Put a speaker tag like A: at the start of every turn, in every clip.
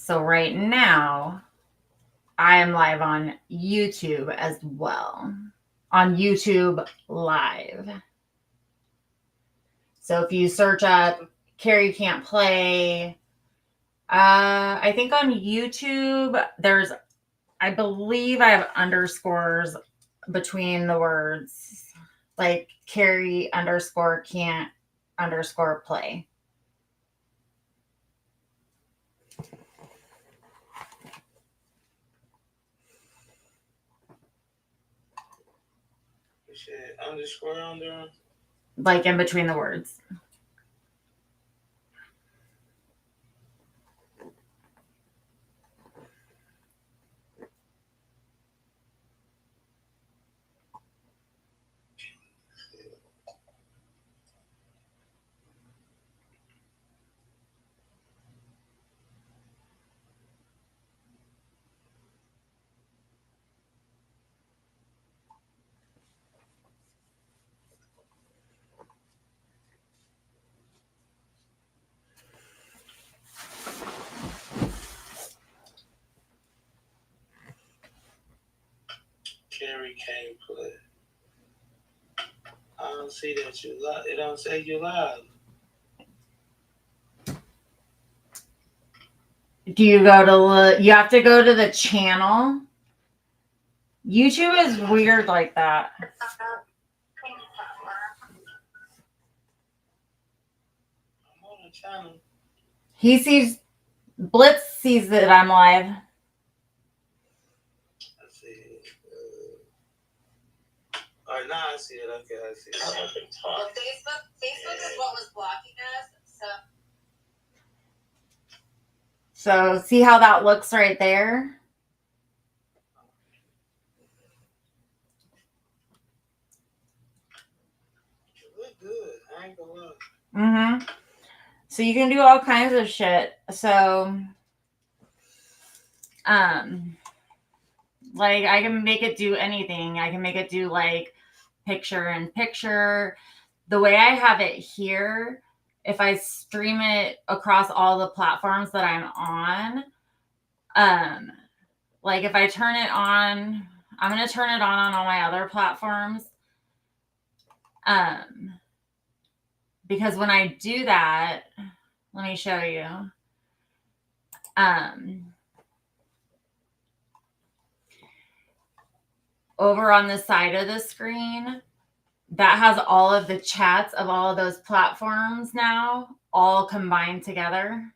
A: So right now, I am live on YouTube as well. On YouTube Live. So if you search up Carrie Can't Play, I think on YouTube, I believe I have underscores between the words, like Carrie underscore can't underscore play.
B: Shit, underscore on there?
A: Like in between the words.
B: Carrie can't play. I don't see that you live. It don't say you live.
A: Do you go to, you have to go to the channel? YouTube is weird like that.
B: I'm on the channel.
A: Blitz sees that I'm live.
B: I see it. All right, now I see it. Okay, I see it.
C: Well, Facebook is what was blocking us.
A: So see how that looks right there?
B: You look good. I ain't gonna lie.
A: Mm-hmm. So you can do all kinds of shit. So, like I can make it do anything. I can make it do like picture in picture. The way I have it here, if I stream it across all the platforms that I'm on, like if I turn it on, I'm going to turn it on all my other platforms. Because when I do that, let me show you. Over on the side of the screen, that has all of the chats of all of those platforms now, all combined together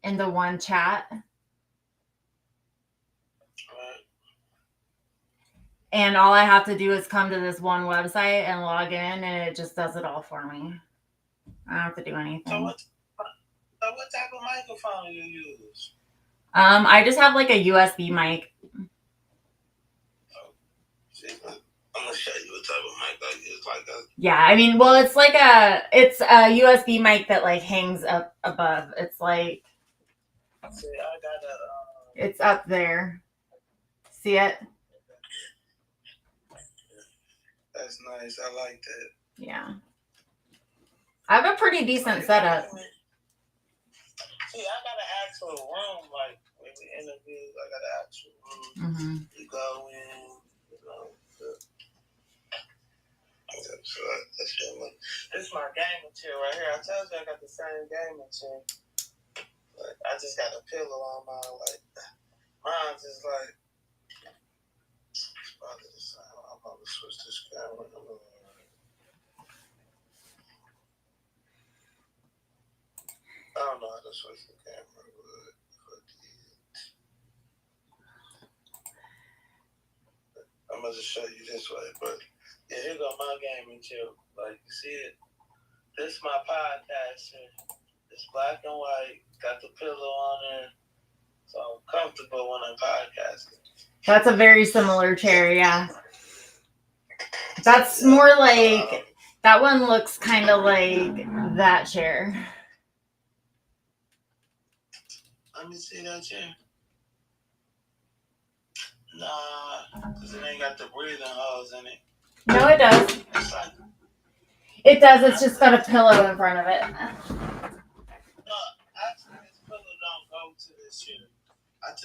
A: into one chat. And all I have to do is come to this one website and log in, and it just does it all for me. I don't have to do anything.
B: So what type of microphone you use?
A: I just have like a USB mic.
B: I'm gonna show you what type of mic I use. Like a
A: I mean, well, it's a USB mic that like hangs up above. It's like
B: see, I got
A: it's up there. See it?
B: That's nice. I like that.
A: Yeah. I have a pretty decent setup.
B: See, I got an actual room. Like when we interview, I got an actual room.
A: Mm-hmm.
B: You go in, you know. This is my gaming chair right here. I told you I got the same gaming chair. Like, I just got a pillow on mine. Like mine's is like probably the same. I'm about to switch this camera. I don't know how to switch the camera, but I'm gonna just show you this way. But yeah, here go my gaming chair. Like you see it. This is my podcast chair. It's black and white. Got the pillow on there, so I'm comfortable when I'm podcasting.
A: That's a very similar chair, yeah. That's more like that one looks kind of like that chair.
B: Let me see that chair. Nah, because it ain't got the breathing holes in it.
A: No, it does. It does. It's just got a pillow in front of it.
B: No, actually, this pillow don't go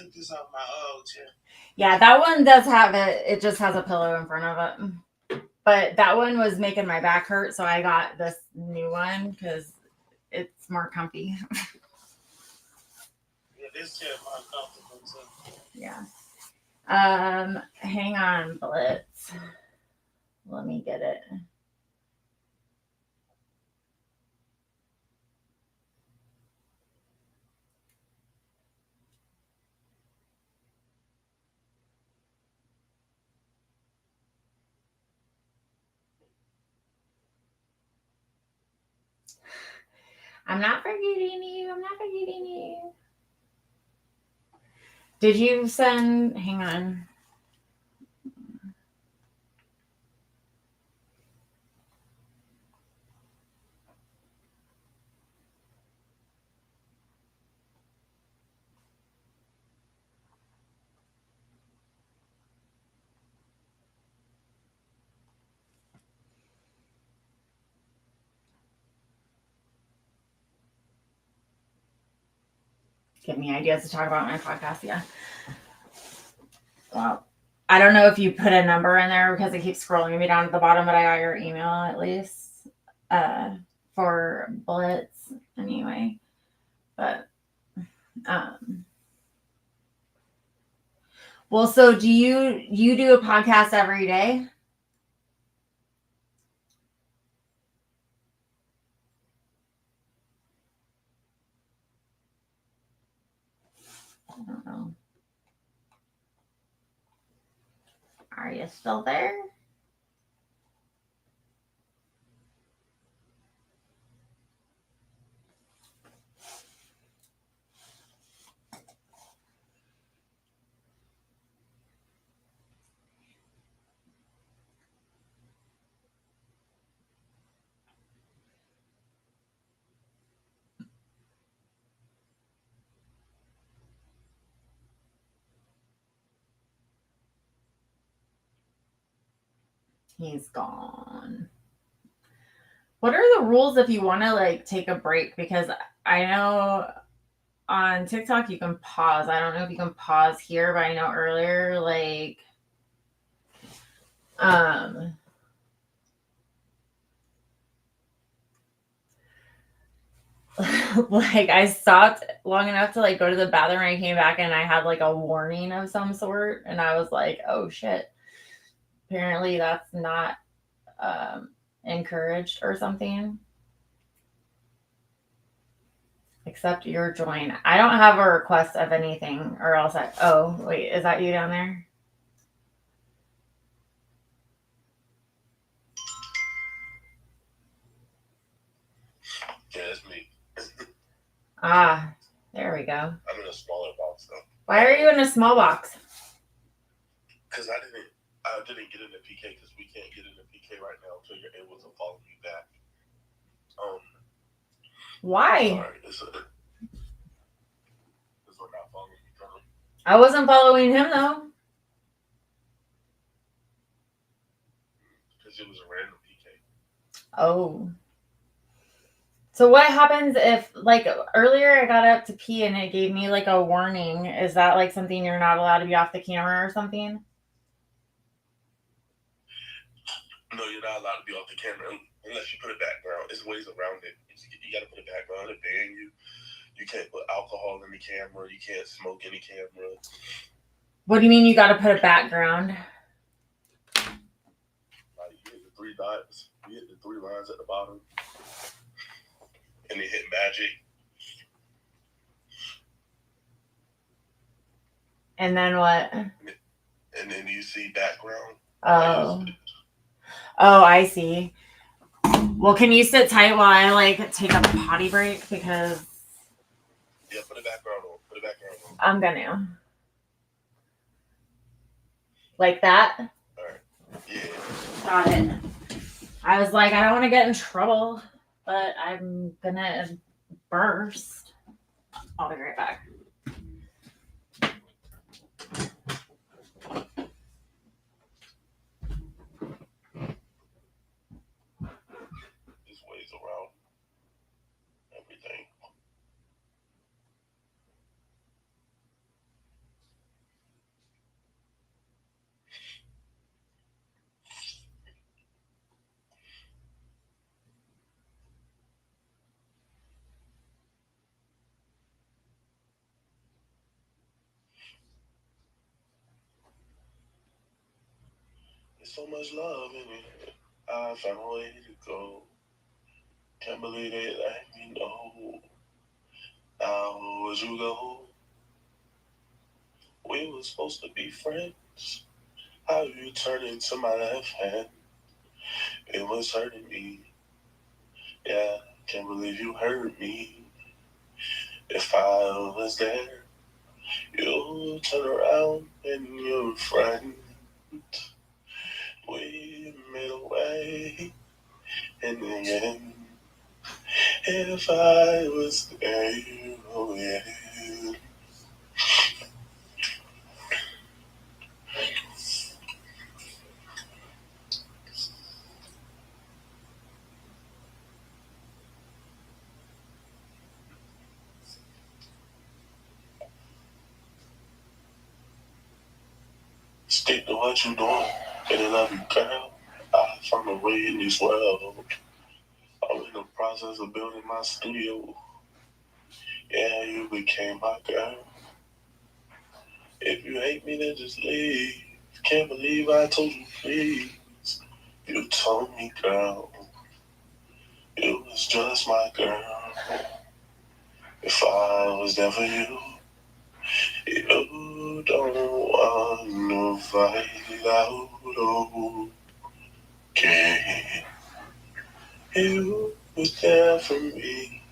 B: took this off my old chair.
A: Yeah, that one does have it. It just has a pillow in front of it. But that one was making my back hurt, so I got this new one because it's more comfy.
B: Yeah, this chair more comfortable too.
A: Yeah. Hang on, Blitz. Let me get it. I'm not forgetting you. I'm not forgetting you. Did you send? Hang on. Give me ideas to talk about my podcast. Yeah. Well, I don't know if you put a number in there because it keeps scrolling me down to the bottom, but I got your email at least for Blitz anyway. But well, so do you do a podcast every day? I don't know. Are you still there? He's gone. What are the rules if you want to like take a break? Because I know on TikTok you can pause. I don't know if you can pause here, but I know earlier like like I stopped long enough to like go to the bathroom and I came back and I had like a warning of some sort and I was like, oh shit. Apparently that's not encouraged or something. Accept your join. I don't have a request of anything or else oh wait, is that you down there?
B: Yeah, that's me.
A: Ah, there we go.
B: I'm in a smaller box though.
A: Why are you in a small box?
B: Because I didn't get in the PK because we can't get in the PK right now until you're able to follow me back.
A: Why?
B: Sorry, it's we're not following each other.
A: I wasn't following him though.
B: Because it was a random PK.
A: Oh. So what happens if like earlier I got up to pee and it gave me like a warning? Is that like something you're not allowed to be off the camera or something?
B: No, you're not allowed to be off the camera unless you put a background. There's ways around it. You got to put a background. It ban you. You can't put alcohol in the camera. You can't smoke in the camera.
A: What do you mean you got to put a background?
B: Like you hit the three dots. You hit the three lines at the bottom. And they hit magic.
A: And then what?
B: And then you see background.
A: Oh. Oh, I see. Well, can you sit tight while I like take a potty break? Because
B: yeah, put a background on. Put a background on.
A: I'm gonna. Like that?
B: All right. Yeah.
A: Got it. I was like, I don't want to get in trouble, but I'm gonna burst. I'll be right back.
B: There's ways around everything. so much love in it. I found a way to go. Can't believe they let me know. Now would you go? We were supposed to be friends. How you turned into my left hand? It was hurting me. Yeah, can't believe you hurt me. If I was there, you'd turn around and your friend. We made a way in the end. If I was there, oh yeah. Stick to what you doing, and I love you, girl. I found a way in this world. I'm in the process of building my studio. Yeah, you became my girl. If you hate me, then just leave. Can't believe I told you please. You told me, girl, it was just my girl. If I was there for you, you don't want to fight out. Okay, you was there for me,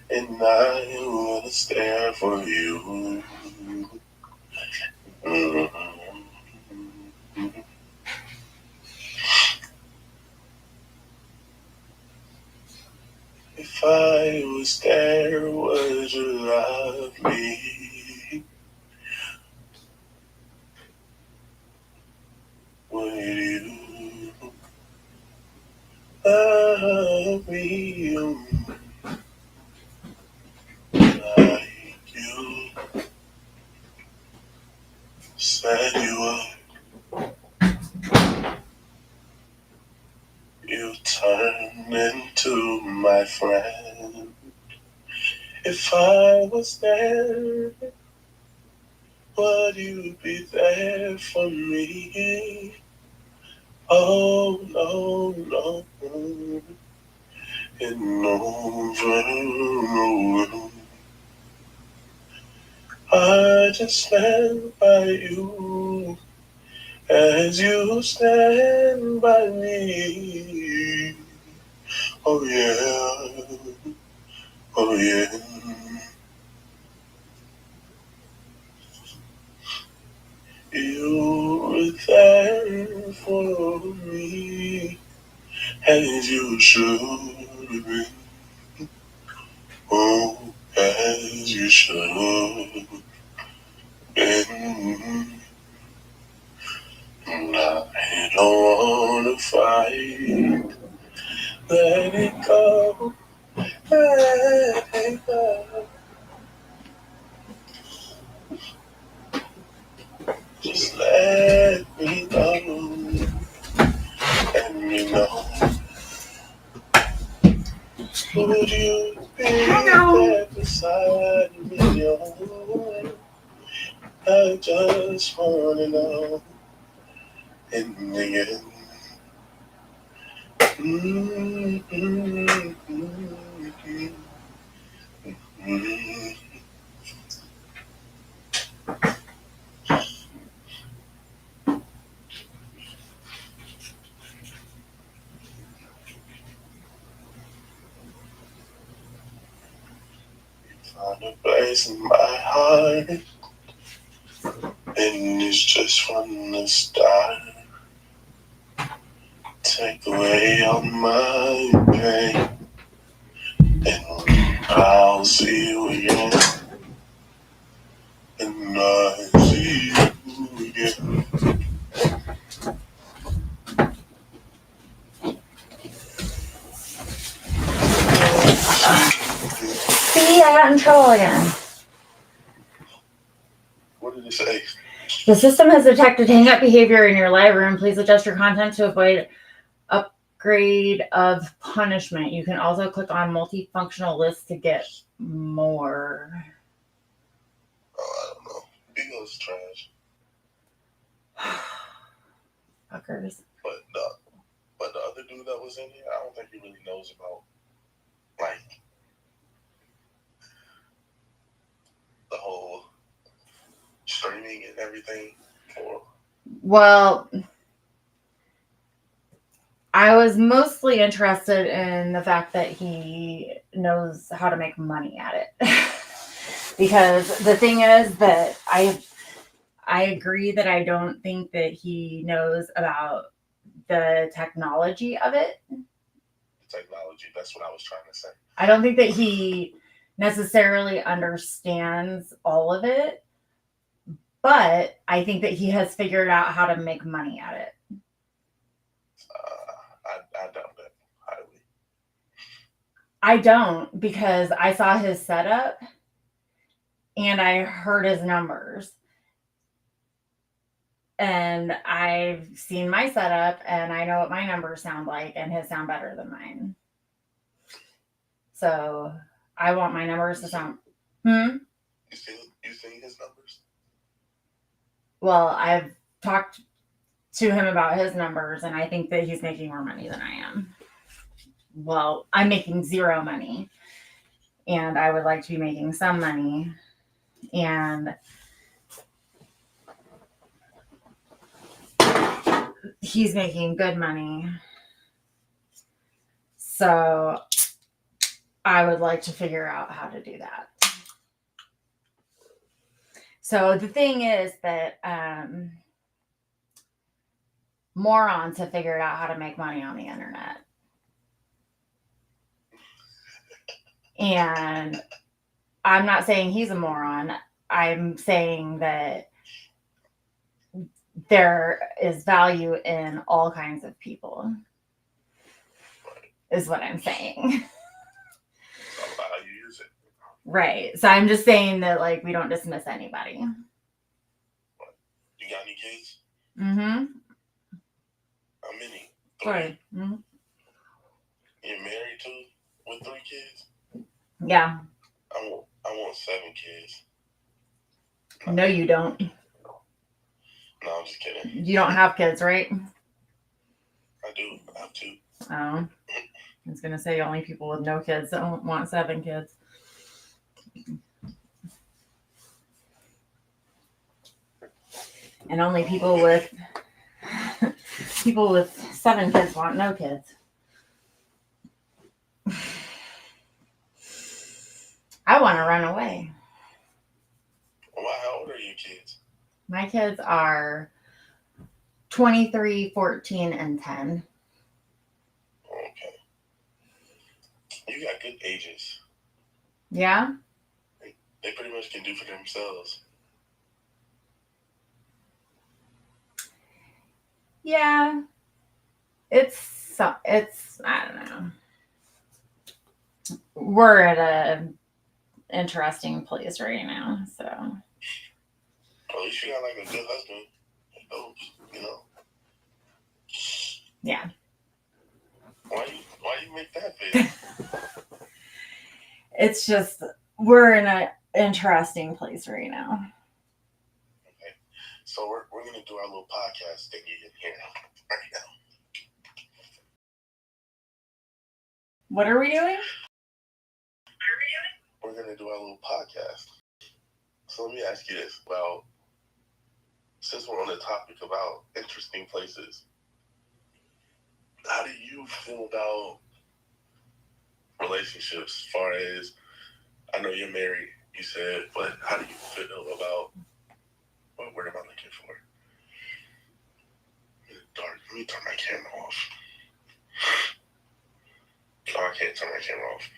B: and I was there for you. Mm-hmm. If I was there, would you love me? Would you love me like you said you would? You turned into my friend. If I was there, would you be there for me? Oh, no, no. And over and over, I just stand by you as you stand by me. Oh yeah, oh yeah. You were there for me as you should have been. Oh, as you should have been. I don't wanna fight. Let it go. Let it go. Just let me go. And you know, would you be there beside me? Oh, I just wanna know in the end. Find a place in my heart, and it's just from the start. Take away all my pain, and I'll see you again. And I see you again.
A: See, I got in trouble again.
B: What did it say?
A: The system has detected hang-up behavior in your live room. Please adjust your content to avoid upgrade of punishment. You can also click on multifunctional list to get more.
B: Oh, I don't know. Beagle's trash.
A: Fuckers.
B: But the other dude that was in here, I don't think he really knows about like the whole streaming and everything.
A: Well, I was mostly interested in the fact that he knows how to make money at it. Because the thing is that I agree that I don't think that he knows about the technology of it.
B: Technology, that's what I was trying to say.
A: I don't think that he necessarily understands all of it, but I think that he has figured out how to make money at it.
B: I doubt that highly.
A: I don't, because I saw his setup and I heard his numbers. And I've seen my setup and I know what my numbers sound like, and his sound better than mine. So I want my numbers to sound.
B: You seen his numbers?
A: Well, I've talked to him about his numbers, and I think that he's making more money than I am. Well, I'm making zero money, and I would like to be making some money. And he's making good money. So I would like to figure out how to do that. So the thing is that morons have figured out how to make money on the internet. And I'm not saying he's a moron. I'm saying that there is value in all kinds of people, is what I'm saying.
B: It's all about how you use it.
A: Right. So I'm just saying that, like, we don't dismiss anybody.
B: You got any kids?
A: Mm-hmm.
B: How many?
A: 3. Mm-hmm.
B: You're married too with 3 kids?
A: Yeah.
B: I want 7 kids.
A: No, you don't.
B: No, I'm just kidding.
A: You don't have kids, right?
B: I do. I have 2.
A: Oh. I was going to say only people with no kids don't want 7 kids. And only people with 7 kids want no kids. I want to run away.
B: Well, how old are your kids?
A: My kids are 23, 14, and 10.
B: Okay. You got good ages.
A: Yeah?
B: They pretty much can do for themselves.
A: Yeah. It's I don't know. We're at a interesting place right now, so.
B: Well, at least you got like a good husband. You know.
A: Yeah.
B: Why you make that face?
A: It's just we're in an interesting place right now.
B: Okay. So we're gonna do our little podcast thingy in here right now.
A: What are we doing?
B: We're gonna do our little podcast. So let me ask you this. Well, since we're on the topic about interesting places, how do you feel about relationships? As far as, I know you're married, you said, but how do you feel about, what word am I looking for? It's dark. Let me turn my camera off. Oh, I can't turn my camera off.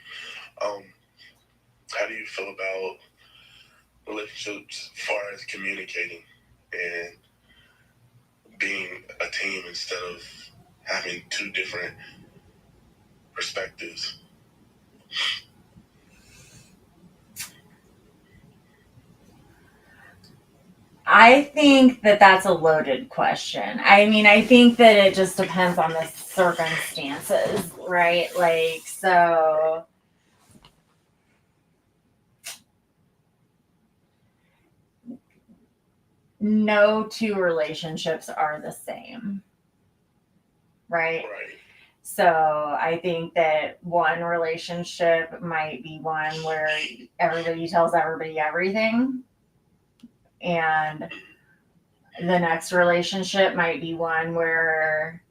B: How do you feel about relationships as far as communicating and being a team instead of having 2 different perspectives?
A: I think that that's a loaded question. I mean, I think that it just depends on the circumstances, right? Like, so no 2 relationships are the same. right?
B: Right.
A: So I think that one relationship might be one where everybody tells everybody everything, and the next relationship might be one where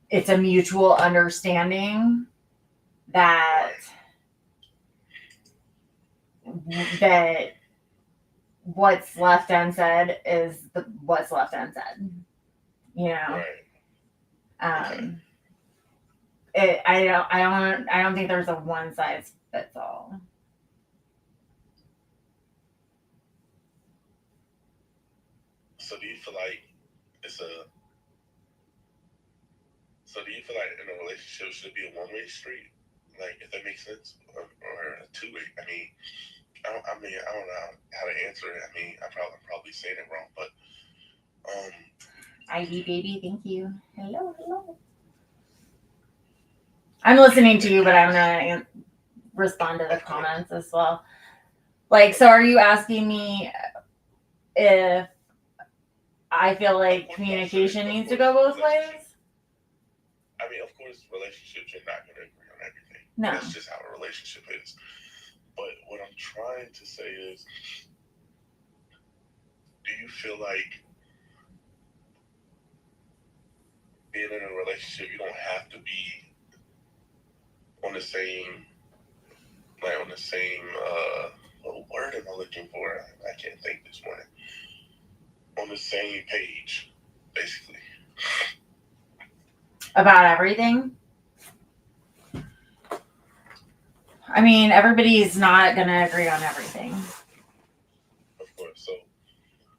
A: it's a mutual understanding that that what's left unsaid is what's left unsaid. You know,
B: Right.
A: I don't think there's a one size fits all.
B: So do you feel like it's a so do you feel like in a relationship should it be a one-way street? Like if that makes sense, or a two-way? I don't know how to answer it. I'm probably saying it wrong, but um,
A: ID baby, thank you. Hello, hello. I'm listening to you, but I'm gonna respond to the comments as well. Like, so are you asking me if I feel like communication needs to go both ways?
B: of course, relationships you're not going to agree on everything.
A: No.
B: That's just how a relationship is. But what I'm trying to say is, do you feel like being in a relationship, you don't have to be on the same, what word am I looking for? I can't think this morning. On the same page, basically.
A: About everything? I mean, everybody's not gonna agree on everything.
B: Of course. So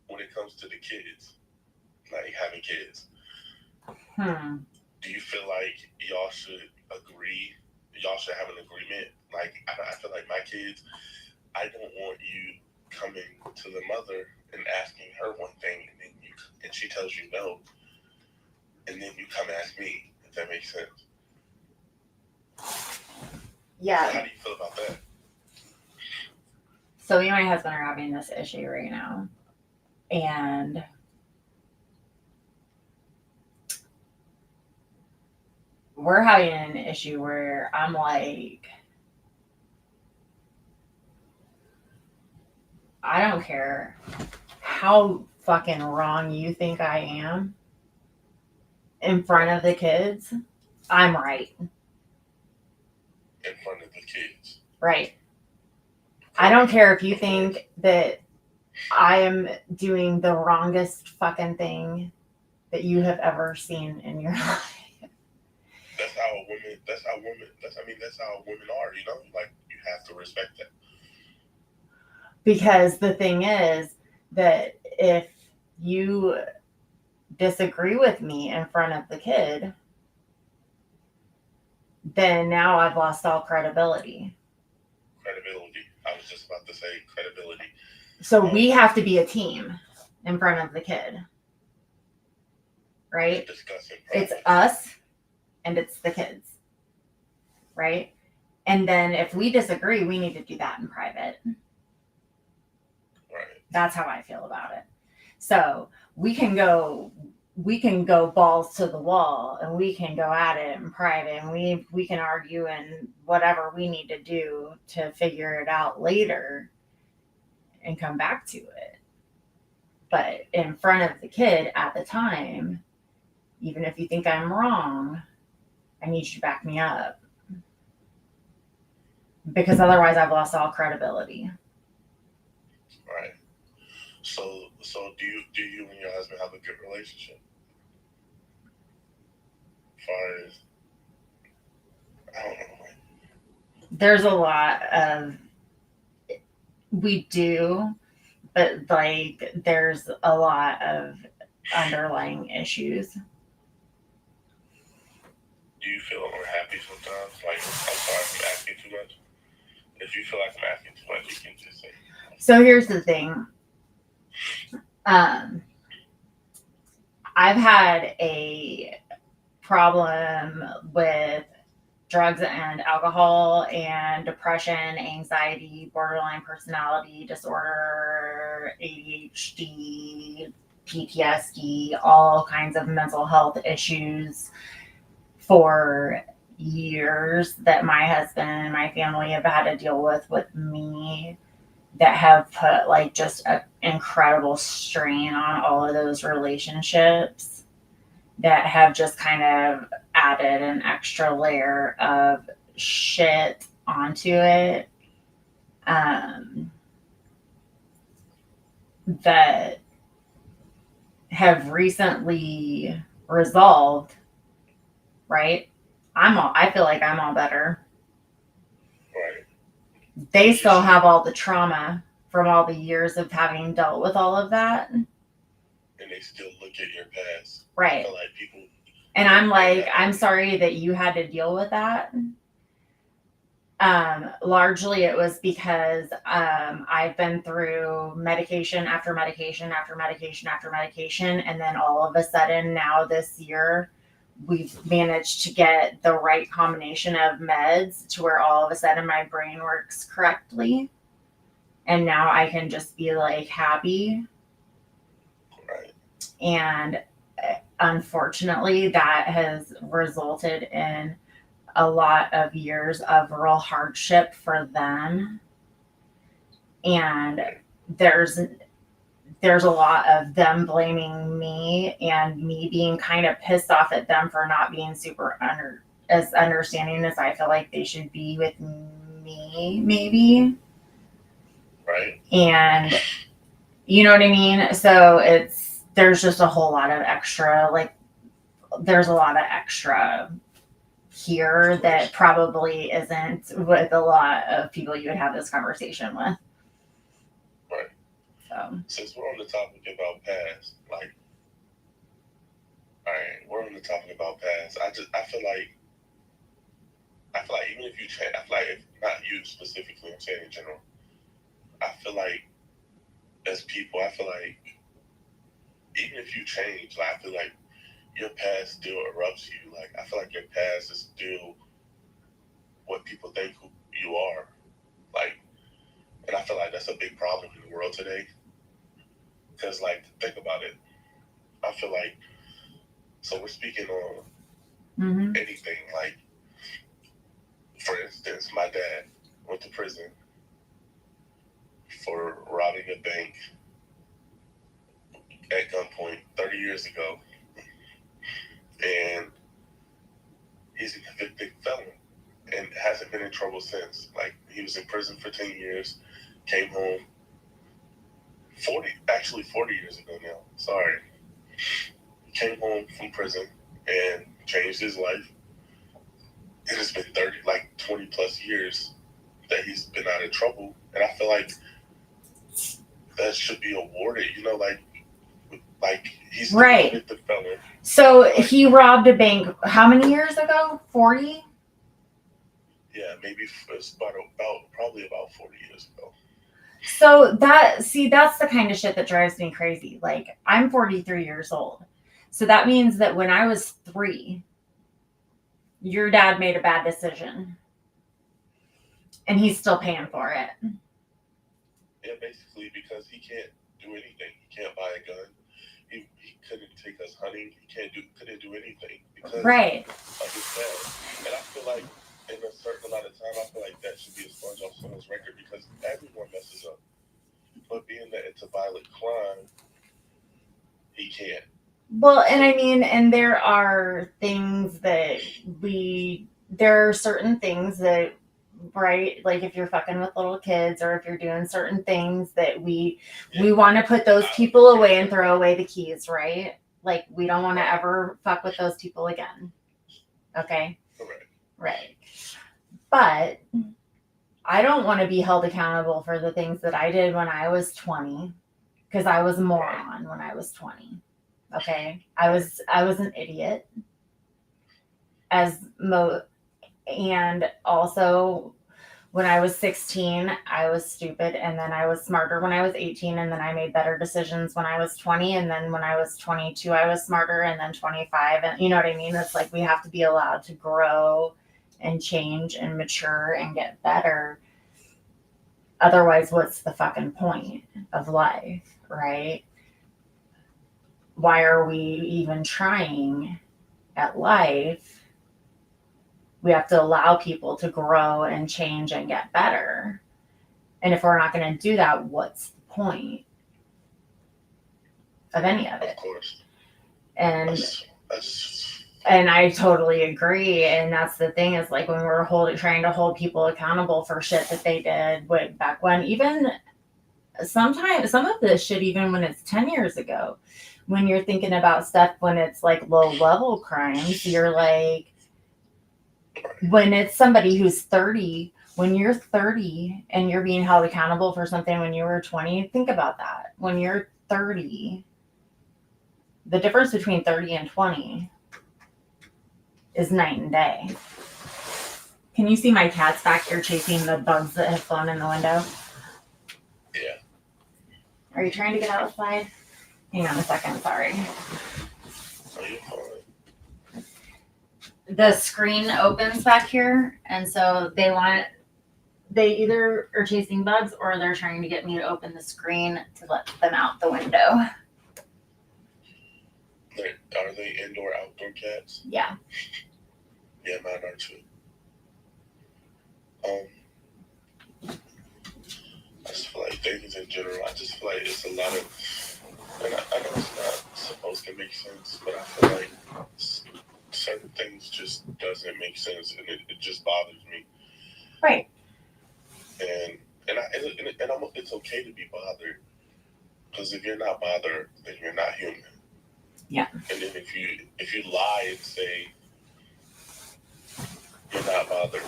B: when it comes to the kids, like having kids, do you feel like y'all should agree? Y'all should have an agreement. Like I feel like my kids, I don't want you coming to the mother and asking her one thing, and she tells you no, and then you come ask me. If that makes sense.
A: Yeah.
B: So how do you feel about that?
A: So me and my husband are having this issue right now, and we're having an issue where I'm like, I don't care how fucking wrong you think I am in front of the kids, I'm right.
B: In front of the kids.
A: Right. I don't care if you think that I am doing the wrongest fucking thing that you have ever seen in your life.
B: That's how women are, you know? Like, you have to respect that.
A: Because the thing is that if you disagree with me in front of the kid, then now I've lost all credibility.
B: Credibility. I was just about to say credibility.
A: So we have to be a team in front of the kid. Right? It's us and it's the kids. Right? And then if we disagree, we need to do that in private.
B: Right.
A: That's how I feel about it. So we can go balls to the wall and we can go at it in private, and we can argue and whatever we need to do to figure it out later and come back to it. But in front of the kid at the time, even if you think I'm wrong, I need you to back me up. Because otherwise I've lost all credibility.
B: Right. So do you and your husband have a good relationship? As far as, I don't know.
A: There's a lot of, we do, but like there's a lot of underlying issues.
B: Do you feel unhappy sometimes? Like, I'm sorry if I'm asking too much. If you feel like I'm asking too much, you can just say.
A: So here's the thing. I've had a problem with drugs and alcohol and depression, anxiety, borderline personality disorder, ADHD, PTSD, all kinds of mental health issues for years that my husband and my family have had to deal with me that have put like just an incredible strain on all of those relationships that have just kind of added an extra layer of shit onto it that have recently resolved, right? I feel like I'm all better.
B: Right.
A: They still have all the trauma from all the years of having dealt with all of that.
B: And they still look at your past.
A: Right.
B: I feel like people.
A: And I'm like, I'm sorry that you had to deal with that. Largely it was because I've been through medication after medication after medication after medication. And then all of a sudden now this year, we've managed to get the right combination of meds to where all of a sudden my brain works correctly. And now I can just be like happy.
B: Right.
A: And unfortunately, that has resulted in a lot of years of real hardship for them. And there's a lot of them blaming me and me being kind of pissed off at them for not being super as understanding as I feel like they should be with me, maybe.
B: Right.
A: And you know what I mean? So there's just a whole lot of extra, like, there's a lot of extra here that probably isn't with a lot of people you would have this conversation with.
B: Right.
A: So
B: since we're on the topic about past, like, all right, we're on the topic about past. I feel like even if you change, I feel like if not you specifically, I'm saying in general, I feel like as people, I feel like even if you change, like, I feel like your past still erupts you. Like, I feel like your past is still what people think who you are. Like, and I feel like that's a big problem in the world today. Because, like, think about it. I feel like, so we're speaking on anything. Like, for instance, my dad went to prison for robbing a bank at gunpoint 30 years ago. And he's a convicted felon and hasn't been in trouble since. Like, he was in prison for 10 years, came home 40 years ago now. Sorry. Came home from prison and changed his life. It has been 20 plus years that he's been out of trouble. And I feel like that should be awarded, like he's
A: right.
B: a convicted felon.
A: So he robbed a bank how many years ago? 40?
B: Yeah, maybe it's probably about 40 years ago.
A: So that's the kind of shit that drives me crazy. Like, I'm 43 years old. So that means that when I was 3, your dad made a bad decision. And he's still paying for it.
B: Yeah, basically because he can't do anything. He can't buy a gun. He couldn't take us hunting. He couldn't do anything because
A: right.
B: of his past. And I feel like in a certain amount of time, I feel like that should be a sponge off someone's record because everyone messes up. But being that it's a violent crime, he can't.
A: Well, and I mean, and there are things that there are certain things that, right, like if you're fucking with little kids or if you're doing certain things that we want to put those people away and throw away the keys, right? Like, we don't want to ever fuck with those people again. Okay?
B: Correct.
A: Right. But I don't want to be held accountable for the things that I did when I was 20, because I was a moron when I was 20. Okay? I was an idiot. And also when I was 16, I was stupid, and then I was smarter when I was 18, and then I made better decisions when I was 20, and then when I was 22, I was smarter, and then 25, and you know what I mean? It's like we have to be allowed to grow and change and mature and get better. Otherwise, what's the fucking point of life, right? Why are we even trying at life We have to allow people to grow and change and get better. And if we're not going to do that, what's the point of any of it?
B: Of course.
A: And
B: That's
A: and I totally agree. And that's the thing is like when we're trying to hold people accountable for shit that they did way back when, even sometimes some of this shit, even when it's 10 years ago, when you're thinking about stuff when it's like low level crimes, you're like, when it's somebody who's 30, when you're 30 and you're being held accountable for something when you were 20, think about that. When you're 30, the difference between 30 and 20 is night and day. Can you see my cats back here chasing the bugs that have flown in the window?
B: Yeah.
A: Are you trying to get outside? Hang on a second, sorry.
B: Are you fine?
A: The screen opens back here, and so they either are chasing bugs or they're trying to get me to open the screen to let them out the window.
B: Are they indoor, outdoor cats?
A: Yeah.
B: Yeah, mine are too. I just feel like things in general, I just feel like it's a lot of, and I know it's not supposed to make sense, but I feel like certain things just doesn't make sense, and it just bothers me.
A: Right.
B: And it's okay to be bothered, because if you're not bothered, then you're not human.
A: Yeah.
B: And then if you lie and say you're not bothered,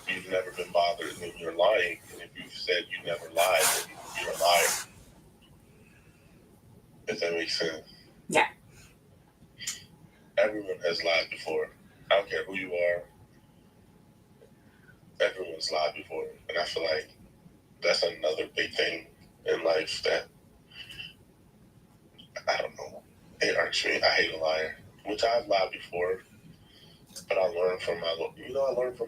B: you've never been bothered, and then you're lying. And if you've said you never lied, then you're a liar. If that makes sense.
A: Yeah.
B: Everyone has lied before. I don't care who you are. Everyone's lied before. And I feel like that's another big thing in life that, I don't know, it irks me. I hate a liar. Which I've lied before, but I learned from my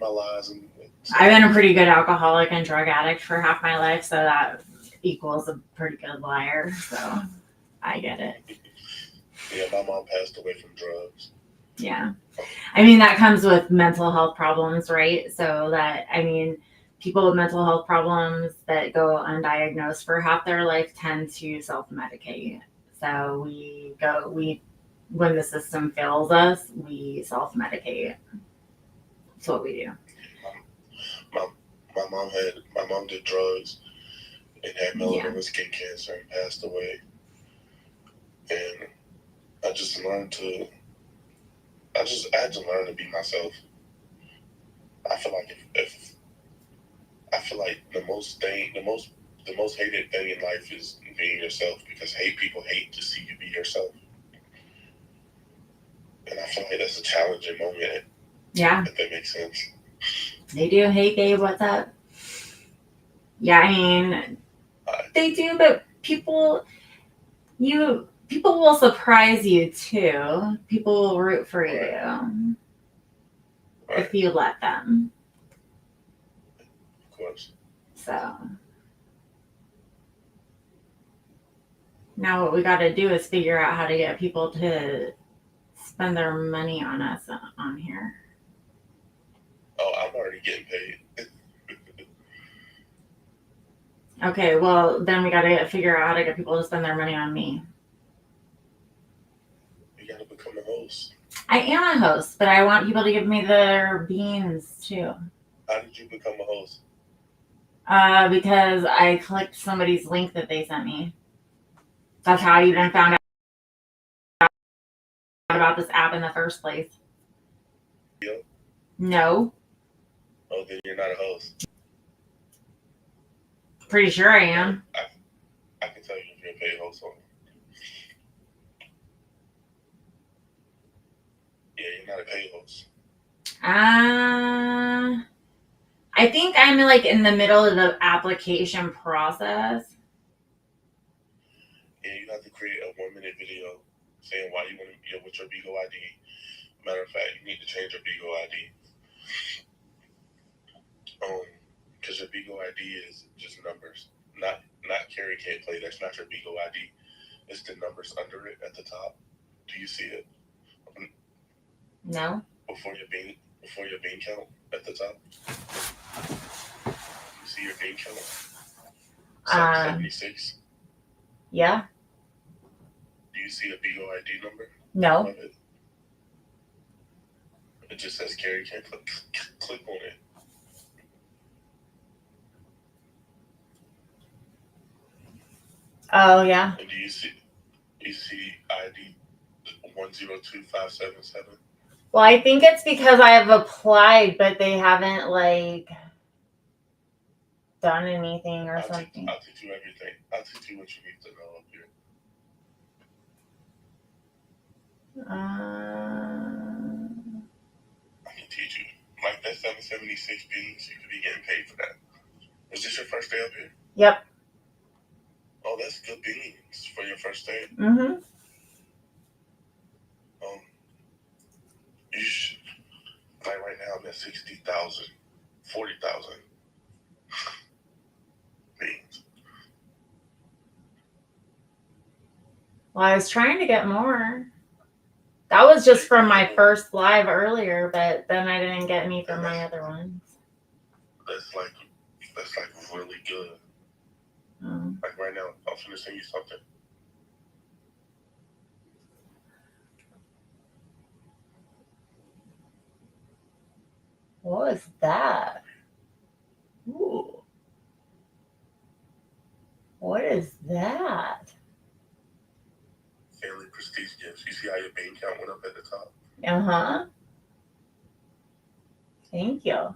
B: lies. And
A: I've been a pretty good alcoholic and drug addict for half my life, so that equals a pretty good liar. So I get it.
B: Yeah, my mom passed away from drugs.
A: Yeah. I mean, that comes with mental health problems, right? So people with mental health problems that go undiagnosed for half their life tend to self-medicate. So when the system fails us, we self-medicate. That's what we do.
B: My mom did drugs and had melanoma skin cancer and passed away. And I had to learn to be myself. I feel like the most hated thing in life is being yourself, because people hate to see you be yourself. And I feel like that's a challenging moment.
A: Yeah.
B: If that makes sense.
A: They do. Hey, babe, what's up? Yeah, I mean, they do, but people will surprise you too. People will root for you if you let them.
B: Of course.
A: So now what we got to do is figure out how to get people to spend their money on us on here.
B: Oh, I'm already getting paid.
A: Okay, well, then we got to figure out how to get people to spend their money on me.
B: You got to become a host.
A: I am a host, but I want people to give me their beans too.
B: How did you become a host?
A: Because I clicked somebody's link that they sent me. That's how I even found out about this app in the first place. No.
B: Oh, then you're not a host.
A: Pretty sure I am.
B: I can tell you if you're a paid host on. Yeah, you're not a paid host.
A: I think I'm like in the middle of the application process.
B: Yeah, you have to create a 1-minute video saying why you want to, with your Bigo ID. Matter of fact, you need to change your Bigo ID. Because your Bigo ID is just numbers. Not Carrie can't play. That's not your Bigo ID. It's the numbers under it at the top. Do you see it?
A: No.
B: Before your bean. before your bean count at the top? You see your bean count? 76.
A: Yeah.
B: Do you see a BOID number?
A: No.
B: Above it? It just says Carrie can't click on it.
A: Oh yeah.
B: And do you see ID 102577?
A: Well, I think it's because I have applied, but they haven't like done anything or something.
B: I'll teach you everything. I'll teach you what you need to know up here. I can teach you. Like that 776 beans, you could be getting paid for that. Was this your first day up here?
A: Yep.
B: Oh, that's good beans for your first day.
A: Mm-hmm.
B: You should, like right now I'm at 60,000, 40,000 beans.
A: Well, I was trying to get more. That was just from my first live earlier, but then I didn't get any from my other ones.
B: That's like really good. Like right now, I'm gonna sing you something.
A: What was that? Ooh. What is that?
B: Family prestige gifts. You see how your bank account went up at the top?
A: Uh-huh. Thank you.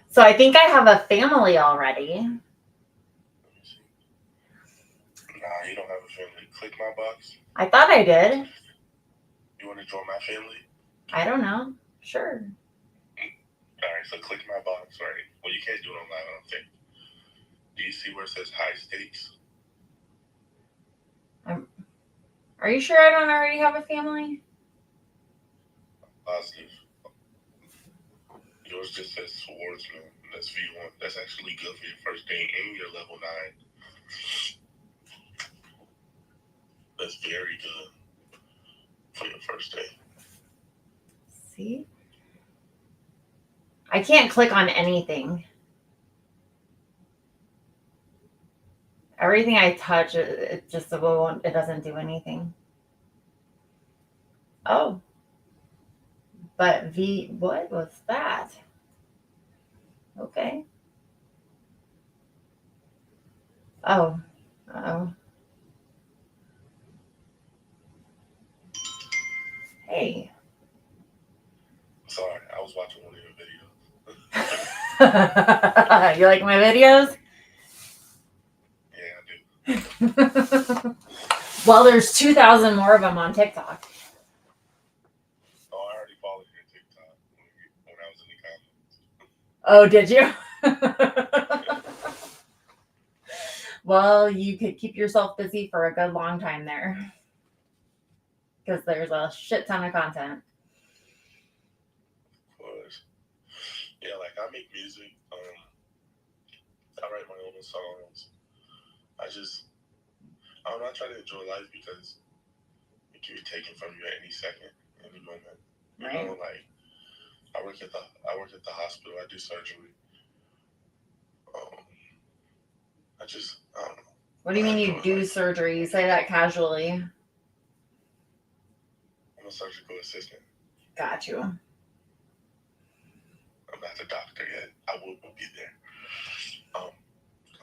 A: So I think I have a family already.
B: Let me see. Nah, you don't have a family. Click my box.
A: I thought I did.
B: You want to join my family?
A: I don't know. Sure.
B: Alright, so click my box, right? Well, you can't do it online, I don't think. Do you see where it says high stakes?
A: Are you sure I don't already have a family?
B: Positive. Yours just says swordsman. That's V1. That's actually good for your first day and your level 9. That's very good for your first day.
A: See? I can't click on anything. Everything I touch, it just won't, it doesn't do anything. Oh. But what was that? Okay. Oh. Uh-oh. Hey.
B: Sorry, I was watching one of your videos.
A: You like my videos?
B: Yeah, I do.
A: Well, there's 2,000 more of them on TikTok.
B: Oh, I already followed your TikTok when I was in the comments.
A: Oh, did you? Well, you could keep yourself busy for a good long time there. Because there's a shit ton of content.
B: Of course. Yeah, like I make music. I write my own songs. I don't know, I try to enjoy life because it can be taken from you at any second, any moment. You
A: Right.
B: know, like I work at the hospital. I do surgery. I don't know.
A: What do you mean you do surgery? You say that casually.
B: I'm a surgical assistant.
A: Got you.
B: I'm not the doctor yet. I will be there. I'm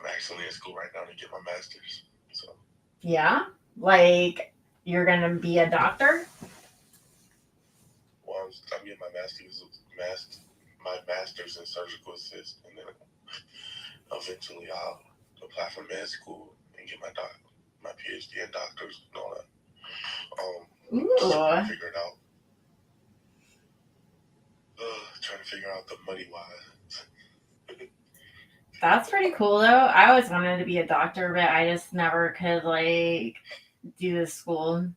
B: actually in school right now to get my master's. So.
A: Yeah? Like, you're going to be a doctor?
B: Well, I'm getting my master's in surgical assist, and then eventually I'll apply for med school and get my PhD in doctors and all that. Trying to figure it out. Trying to figure out the money wise.
A: That's pretty cool, though. I always wanted to be a doctor, but I just never could, like, do the school.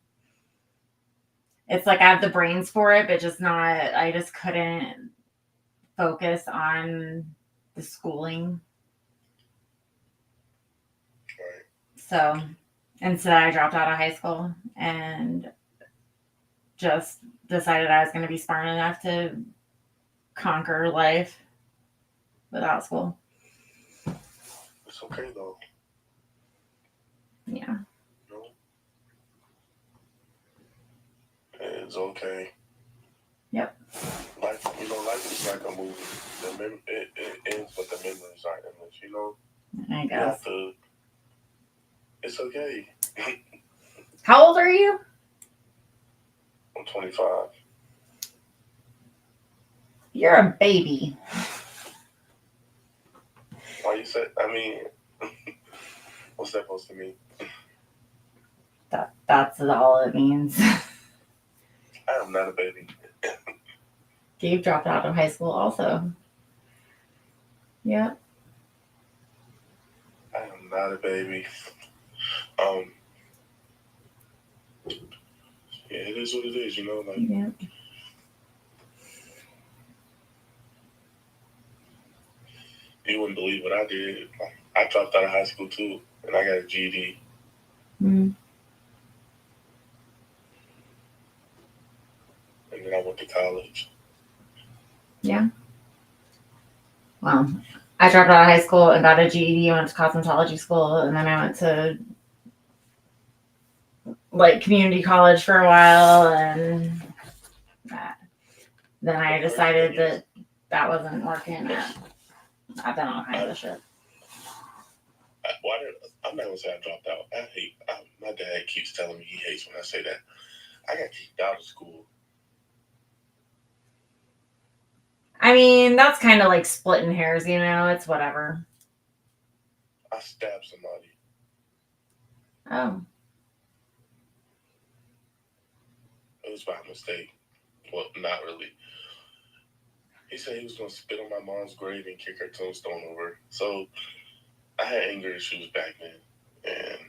A: It's like I have the brains for it, but I just couldn't focus on the schooling.
B: Right.
A: So instead, I dropped out of high school and just decided I was going to be smart enough to conquer life without school.
B: It's okay though.
A: Yeah.
B: You know? It's okay.
A: Yep.
B: Life, life is like a movie. It ends, but the memories aren't endless.
A: I
B: You
A: guess.
B: have to. It's okay.
A: How old are you?
B: I'm 25.
A: You're a baby.
B: Why you say? I mean, what's that supposed to mean?
A: That's all it means.
B: I am not a baby.
A: Gabe dropped out of high school also. Yeah.
B: I am not a baby. Yeah, it is what it is. Like.
A: Yeah.
B: You wouldn't believe what I did. I dropped out of high school too, and I got a GED.
A: Mm.
B: And then I went to college.
A: Yeah. Well, I dropped out of high school and got a GED, went to cosmetology school, and then I went to community college for a while, and then I decided that wasn't working. I've done all kinds of shit.
B: I'm not gonna say I dropped out. My dad keeps telling me he hates when I say that. I got kicked out of school.
A: I mean, that's kind of like splitting hairs, it's whatever.
B: I stabbed somebody.
A: Oh.
B: It was by mistake. Well, not really. He said he was gonna spit on my mom's grave and kick her tombstone over. So I had anger issues back then, and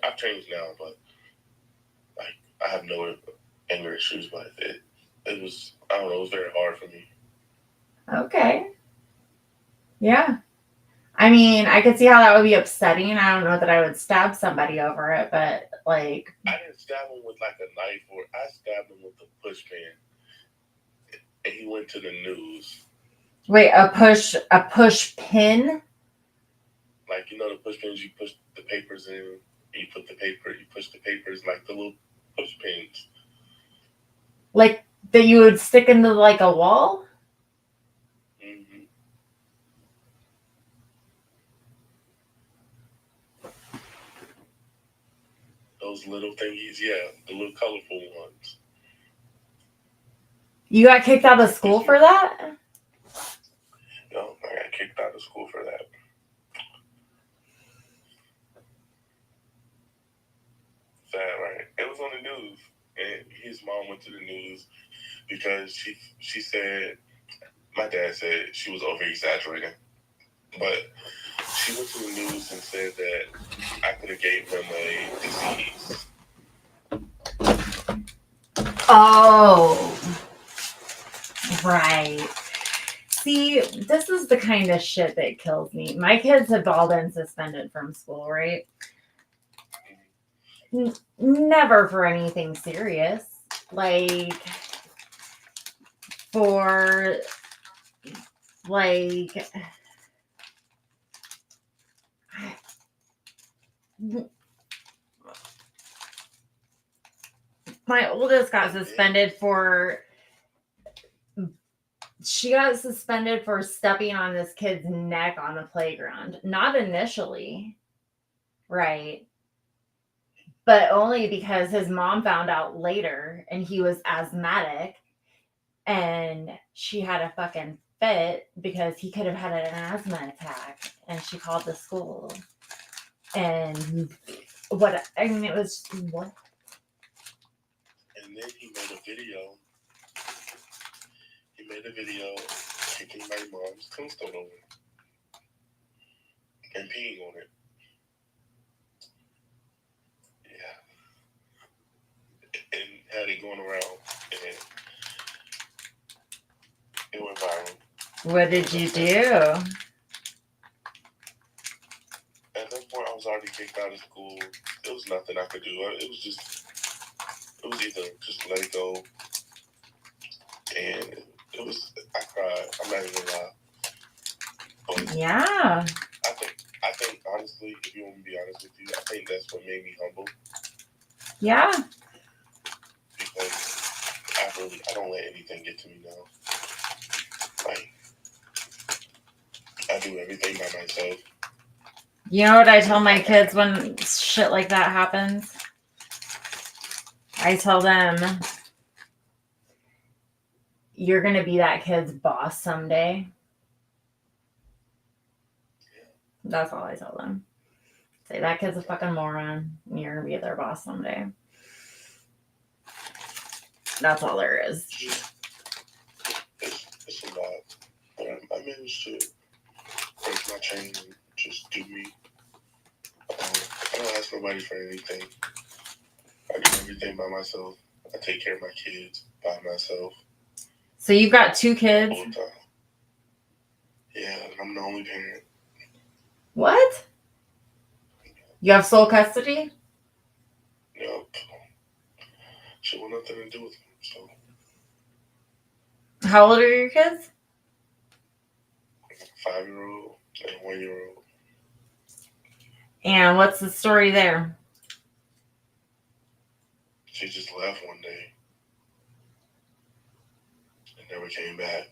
B: I've changed now, but I have no anger issues. But it was, I don't know, it was very hard for me.
A: Okay. Yeah. I mean, I could see how that would be upsetting. I don't know that I would stab somebody over it, but
B: I didn't stab him with like a knife, or I stabbed him with a pushpan, and he went to the news.
A: Wait, a push pin?
B: Like the push pins, you push the papers in, you push the papers like the little push pins.
A: Like that you would stick into like a wall?
B: Mm-hmm. Those little thingies, yeah, the little colorful ones.
A: You got kicked out of school for that?
B: No, I got kicked out of school for that. Sad, right? It was on the news, and his mom went to the news because she said, my dad said she was over exaggerating, but she went to the news and said that I could have gave him a disease.
A: Oh, right. See, this is the kind of shit that kills me. My kids have all been suspended from school, right? Never for anything serious. Like, for, like, my oldest got suspended for stepping on this kid's neck on the playground. Not initially, right? But only because his mom found out later and he was asthmatic and she had a fucking fit because he could have had an asthma attack, and she called the school. And it was what?
B: And then he made a video. Kicking my mom's tombstone over and peeing on it. Yeah. And had it going around, and it went viral.
A: What did you do?
B: At that point, I was already kicked out of school. There was nothing I could do. It was just It was either just let it go, and it was. I cried. I'm not even gonna lie. But
A: Yeah.
B: I think honestly, if you want me to be honest with you, I think that's what made me humble
A: Yeah.
B: because I don't let anything get to me now. Like I do everything by myself.
A: You know what I tell my kids when shit like that happens? I tell them, you're going to be that kid's boss someday. That's all I tell them. Say, that kid's a fucking moron, and you're going to be their boss someday. That's all there is.
B: It's a lot. But I managed to break my chain and just do me. I don't ask nobody for anything. I do everything by myself. I take care of my kids by myself.
A: So you've got 2 kids?
B: All the time. Yeah, I'm the only parent.
A: What? You have sole custody?
B: Yep. She want nothing to do with them, so.
A: How old are your kids?
B: 5-year-old and 1-year-old.
A: And what's the story there?
B: She just left one day and never came back.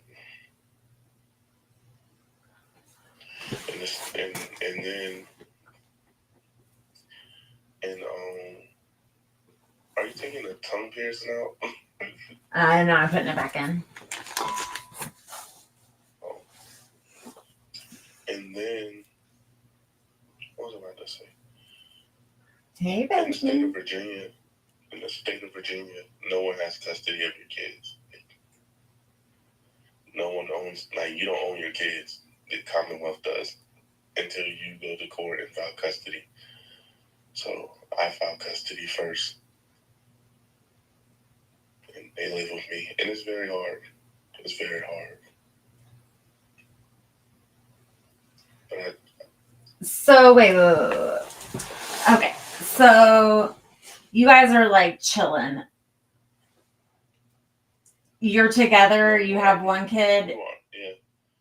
B: And then are you taking the tongue piercing out?
A: No, I'm putting it back in.
B: Oh. And then what was I about to say?
A: Hey,
B: In the state of
A: Benjamin.
B: Virginia, no one has custody of your kids. No one owns, like, you don't own your kids. The Commonwealth does until you go to court and file custody. So I filed custody first. And they live with me. And it's very hard. It's very hard. But
A: So, wait. Okay. So, you guys are like chilling. You're together, you have one kid,
B: yeah.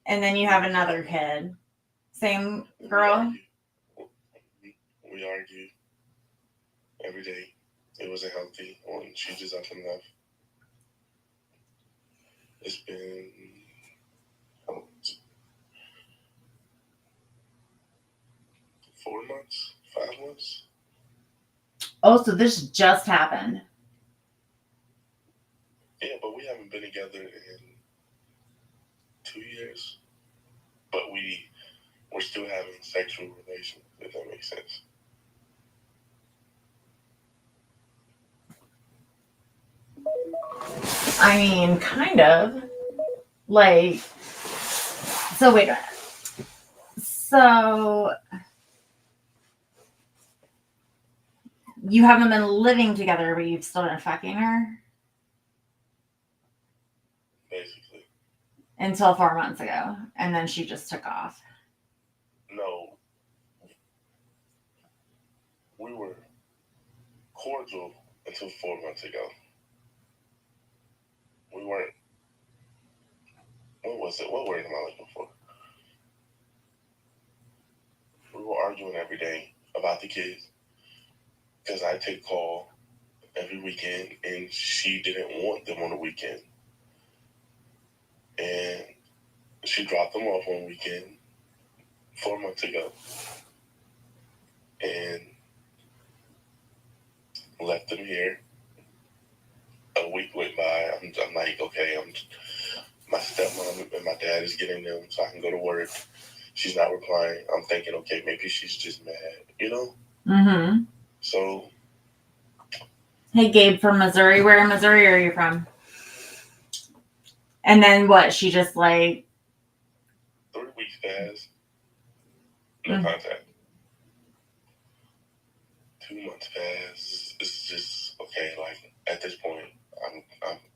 A: and then you have another kid. Same girl?
B: We argue every day. It wasn't healthy when she just up and left. It's been 4 months, 5 months.
A: Oh, so this just happened.
B: Yeah, but we haven't been together in 2 years. But we're still having sexual relations, if that makes sense.
A: I mean, kind of. Like, so wait a minute. So, you haven't been living together, but you've still been fucking her?
B: Basically.
A: Until 4 months ago. And then she just took off.
B: No. We were cordial until 4 months ago. We weren't. What was it? What word am I looking for? We were arguing every day about the kids. Because I take call every weekend, and she didn't want them on the weekend. And she dropped them off one weekend 4 months ago. And left them here. A week went by. I'm like, okay, my stepmom and my dad is getting them so I can go to work. She's not replying. I'm thinking, okay, maybe she's just mad, you know?
A: Mm-hmm.
B: So.
A: Hey, Gabe from Missouri. Where in Missouri are you from? And then what? She just like.
B: 3 weeks passed. No contact. 2 months passed. It's just, okay, like, at this point,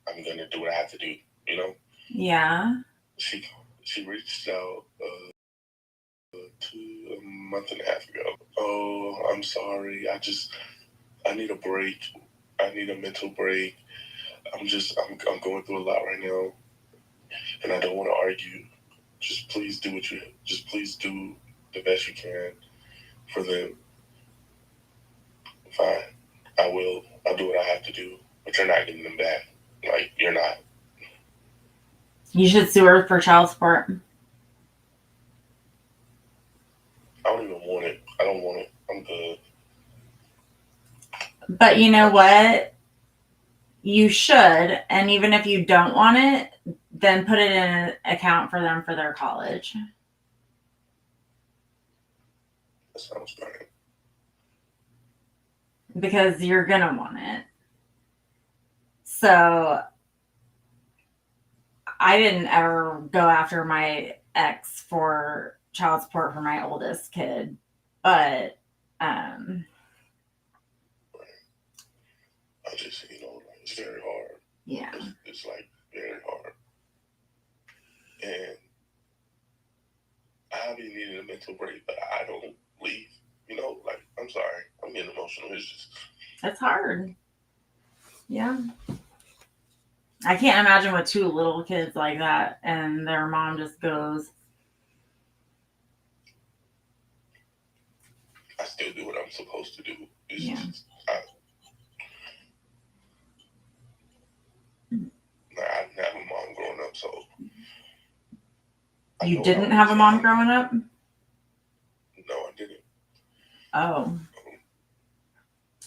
B: I'm gonna do what I have to do, you know?
A: Yeah.
B: She reached out a month and a half ago. Oh, I'm sorry. I need a break. I need a mental break. I'm going through a lot right now, and I don't want to argue. Please do the best you can for them. Fine, I will. I'll do what I have to do, but you're not getting them back. Like, you're not.
A: You should sue her for child support.
B: I don't even want it. I don't want it. I'm good.
A: But you know what? You should, and even if you don't want it, then put it in an account for them for their college.
B: That sounds fine.
A: Because you're gonna want it. So I didn't ever go after my ex for child support for my oldest kid, but
B: I just, it's very hard.
A: yeah.
B: It's like very hard. And I be needing a mental break, but I don't leave. Like, I'm sorry. I'm getting emotional.
A: It's hard. Yeah. I can't imagine with two little kids like that and their mom just goes.
B: I still do what I'm supposed to do. I didn't have a mom growing up, so.
A: You didn't have a mom growing up?
B: No, I didn't.
A: Oh.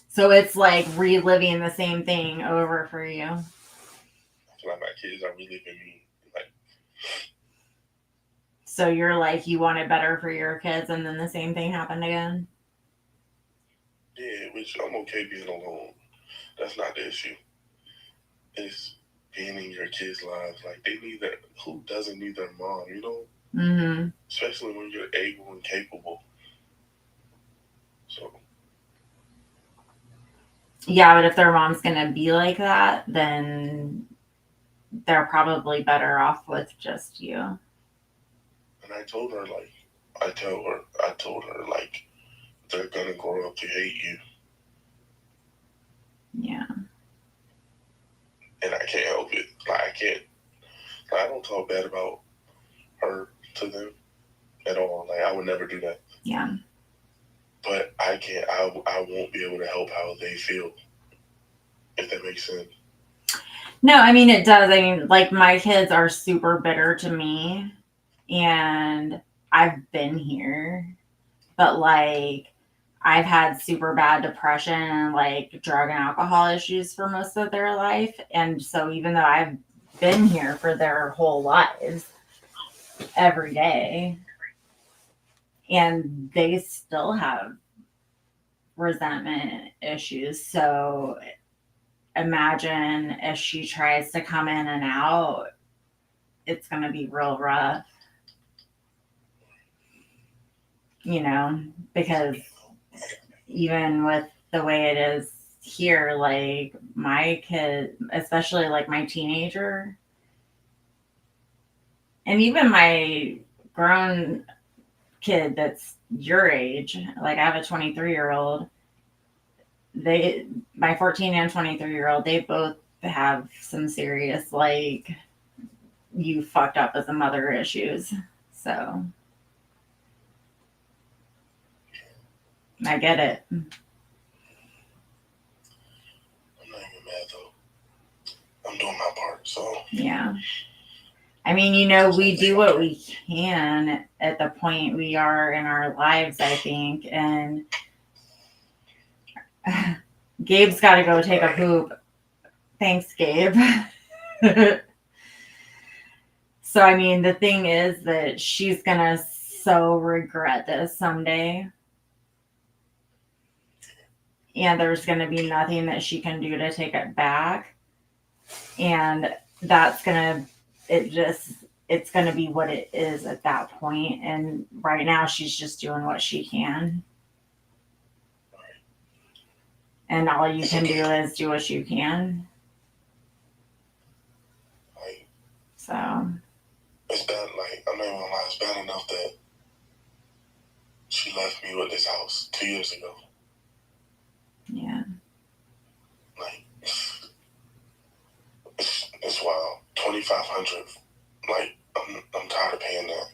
A: So it's like reliving the same thing over for you.
B: I feel like my kids are reliving me.
A: So you're like, you want it better for your kids, and then the same thing happened again?
B: Yeah, which I'm okay being alone. That's not the issue. It's being in your kids' lives. Like, they need that. Who doesn't need their mom,
A: Mm-hmm.
B: Especially when you're able and capable. So.
A: Yeah, but if their mom's going to be like that, then they're probably better off with just you.
B: And I told her, like, they're going to grow up to hate you.
A: Yeah.
B: And I can't help it. I don't talk bad about her to them at all. Like, I would never do that.
A: Yeah.
B: But I won't be able to help how they feel. If that makes sense.
A: No, I mean, it does. I mean, like, my kids are super bitter to me, and I've been here, but like, I've had super bad depression and like drug and alcohol issues for most of their life. And so even though I've been here for their whole lives every day, and they still have resentment issues. So imagine if she tries to come in and out, it's going to be real rough, because even with the way it is here, like my kid, especially like my teenager, and even my grown kid that's your age, like I have a 23-year-old, my 14 and 23-year-old, they both have some serious, like, you fucked up as a mother issues. So I get it.
B: I'm not even mad though. I'm doing my part, so.
A: Yeah. I mean, we do what we can at the point we are in our lives, I think. And Gabe's got to go take a poop. Thanks, Gabe. So, I mean, the thing is that she's going to so regret this someday. And there's going to be nothing that she can do to take it back. And that's going to, it's going to be what it is at that point. And right now she's just doing what she can. And all you can do is do what you can. So.
B: It's bad, I'm not even gonna lie, it's bad enough that she left me with this house 2 years ago.
A: Yeah.
B: Like, $500. Like, I'm tired of paying that.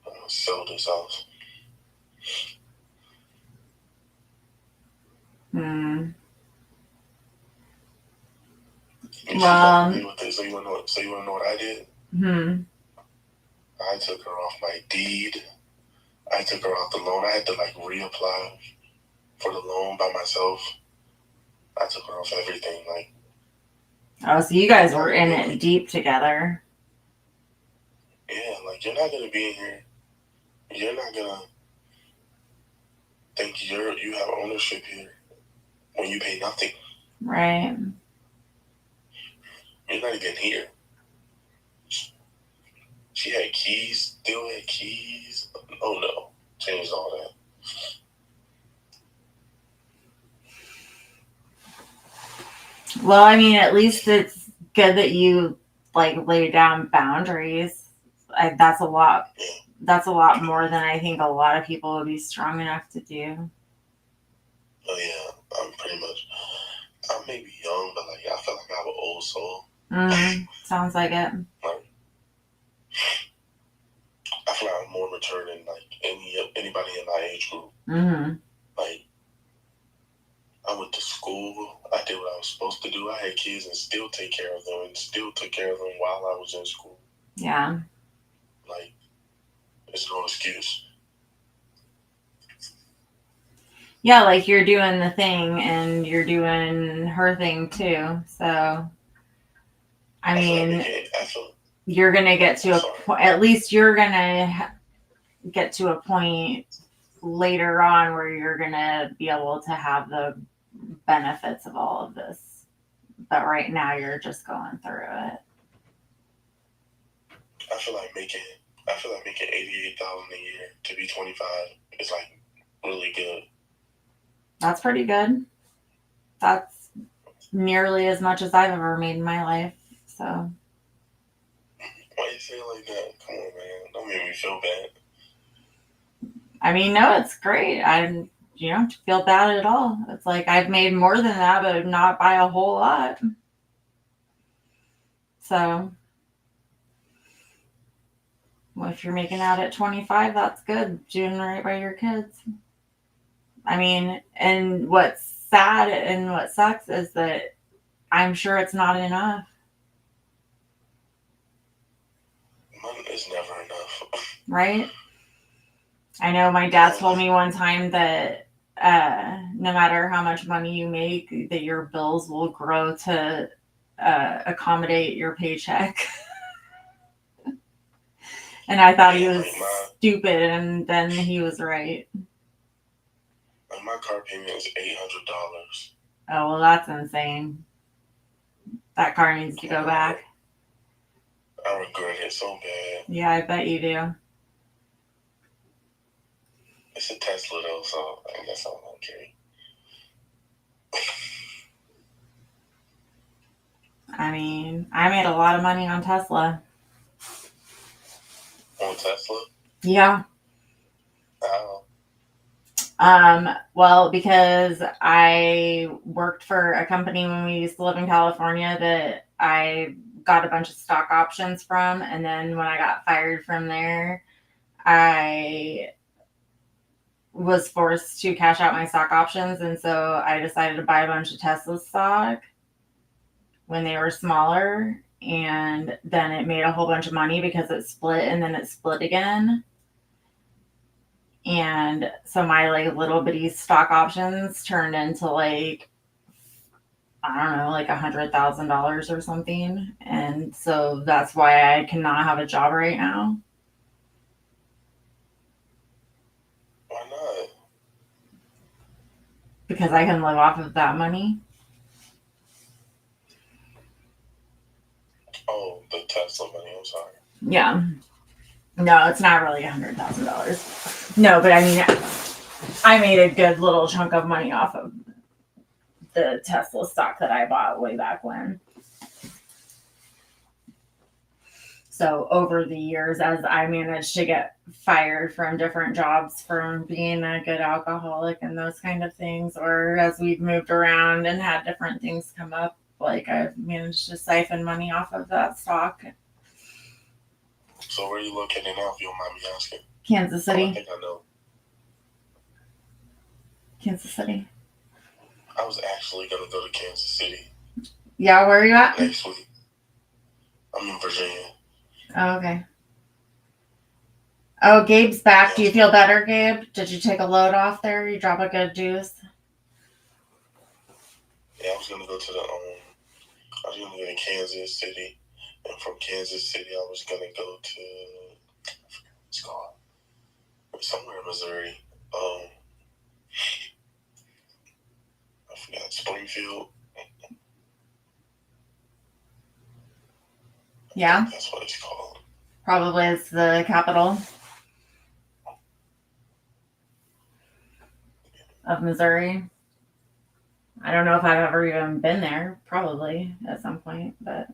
B: I'm gonna sell this house.
A: Well,
B: So you wanna know what I did? I took her off my deed. I took her off the loan. I had to like reapply for the loan by myself. I took her off everything. Like,
A: oh, so you guys were in it deep together.
B: Yeah, like you're not gonna be in here. You're not gonna think you have ownership here when you pay nothing.
A: Right.
B: You're not even here. She had keys, still had keys. Oh no, changed all that.
A: Well, I mean, at least it's good that you like lay down boundaries. That's a lot. That's a lot more than I think a lot of people would be strong enough to do.
B: Oh yeah, I'm pretty much. I may be young, but like I feel like I have an old soul.
A: Sounds like it.
B: Like, I feel like I'm more mature than like anybody in my age group. Like, I went to school. I did what I was supposed to do. I had kids and still take care of them and still took care of them while I was in school.
A: Yeah.
B: Like, it's no excuse.
A: Yeah, like you're doing the thing and you're doing her thing too. So, I mean, you're going to get to a point, at least you're going to get to a point later on where you're going to be able to have the benefits of all of this. But right now you're just going through it.
B: I feel like making $88,000 a year to be 25 is like really good.
A: That's pretty good. That's nearly as much as I've ever made in my life. So.
B: Why you say it like that? Come on, man. Don't make me feel bad.
A: I mean, no, it's great. You don't feel bad at all. It's like I've made more than that, but not by a whole lot. So, well, if you're making out at 25, that's good. Doing right by your kids. I mean, and what's sad and what sucks is that I'm sure it's not enough.
B: Money is never enough.
A: Right? I know my dad told me one time that no matter how much money you make, that your bills will grow to accommodate your paycheck. And I thought he was stupid, and then he was right.
B: Like my car payment is $800.
A: Oh, well, that's insane. That car needs to go back.
B: I regret it so bad.
A: Yeah, I bet you do.
B: It's a Tesla though, so I guess I'm okay.
A: I mean, I made a lot of money on Tesla.
B: On Tesla?
A: Yeah.
B: How?
A: Well, because I worked for a company when we used to live in California that I got a bunch of stock options from, and then when I got fired from there, I was forced to cash out my stock options, and so I decided to buy a bunch of Tesla stock when they were smaller, and then it made a whole bunch of money because it split and then it split again. And so my like little bitty stock options turned into like, I don't know, like $100,000 or something. And so that's why I cannot have a job right now.
B: Why not?
A: Because I can live off of that money.
B: Oh, the Tesla money, I'm sorry.
A: Yeah. No, it's not really $100,000. No, but I mean, I made a good little chunk of money off of the Tesla stock that I bought way back when. So over the years, as I managed to get fired from different jobs from being a good alcoholic and those kind of things, or as we've moved around and had different things come up, like I've managed to siphon money off of that stock.
B: So where are you located now, if you don't mind me asking?
A: Kansas
B: Oh, I
A: City.
B: think I know.
A: Kansas City.
B: I was actually gonna go to Kansas City
A: Yeah, where are you at?
B: next week. I'm in Virginia.
A: Oh, okay. Oh, Gabe's back.
B: Yeah,
A: Do you feel better, Gabe? Did you take a load off there? You drop a good deuce?
B: yeah, I was gonna go to Kansas City, and from Kansas City, I was gonna go to it's called somewhere in Missouri. I forgot Springfield.
A: Yeah,
B: That's what it's called.
A: probably it's the capital of Missouri. I don't know if I've ever even been there. Probably at some point, but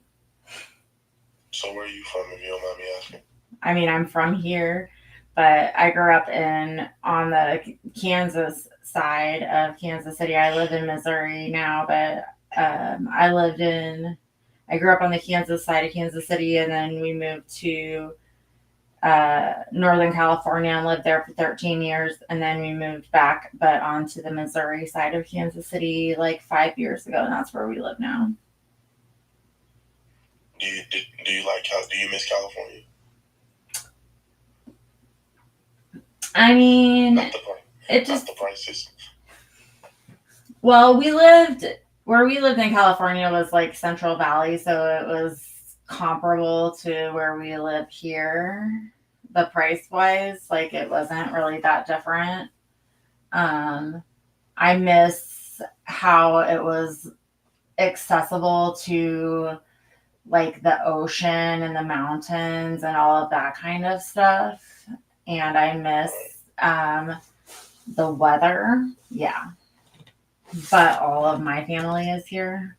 B: So where are you from, if you don't mind me asking?
A: I mean, I'm from here, but I grew up on the Kansas side of Kansas City. I live in Missouri now, but I grew up on the Kansas side of Kansas City, and then we moved to Northern California and lived there for 13 years, and then we moved back, but onto the Missouri side of Kansas City like 5 years ago, and that's where we live now.
B: Do you miss California?
A: I mean,
B: Not the prices.
A: Well, where we lived in California was like Central Valley, so it was comparable to where we live here, the price wise. Like it wasn't really that different. I miss how it was accessible to like the ocean and the mountains and all of that kind of stuff. And I miss the weather. Yeah. But all of my family is here.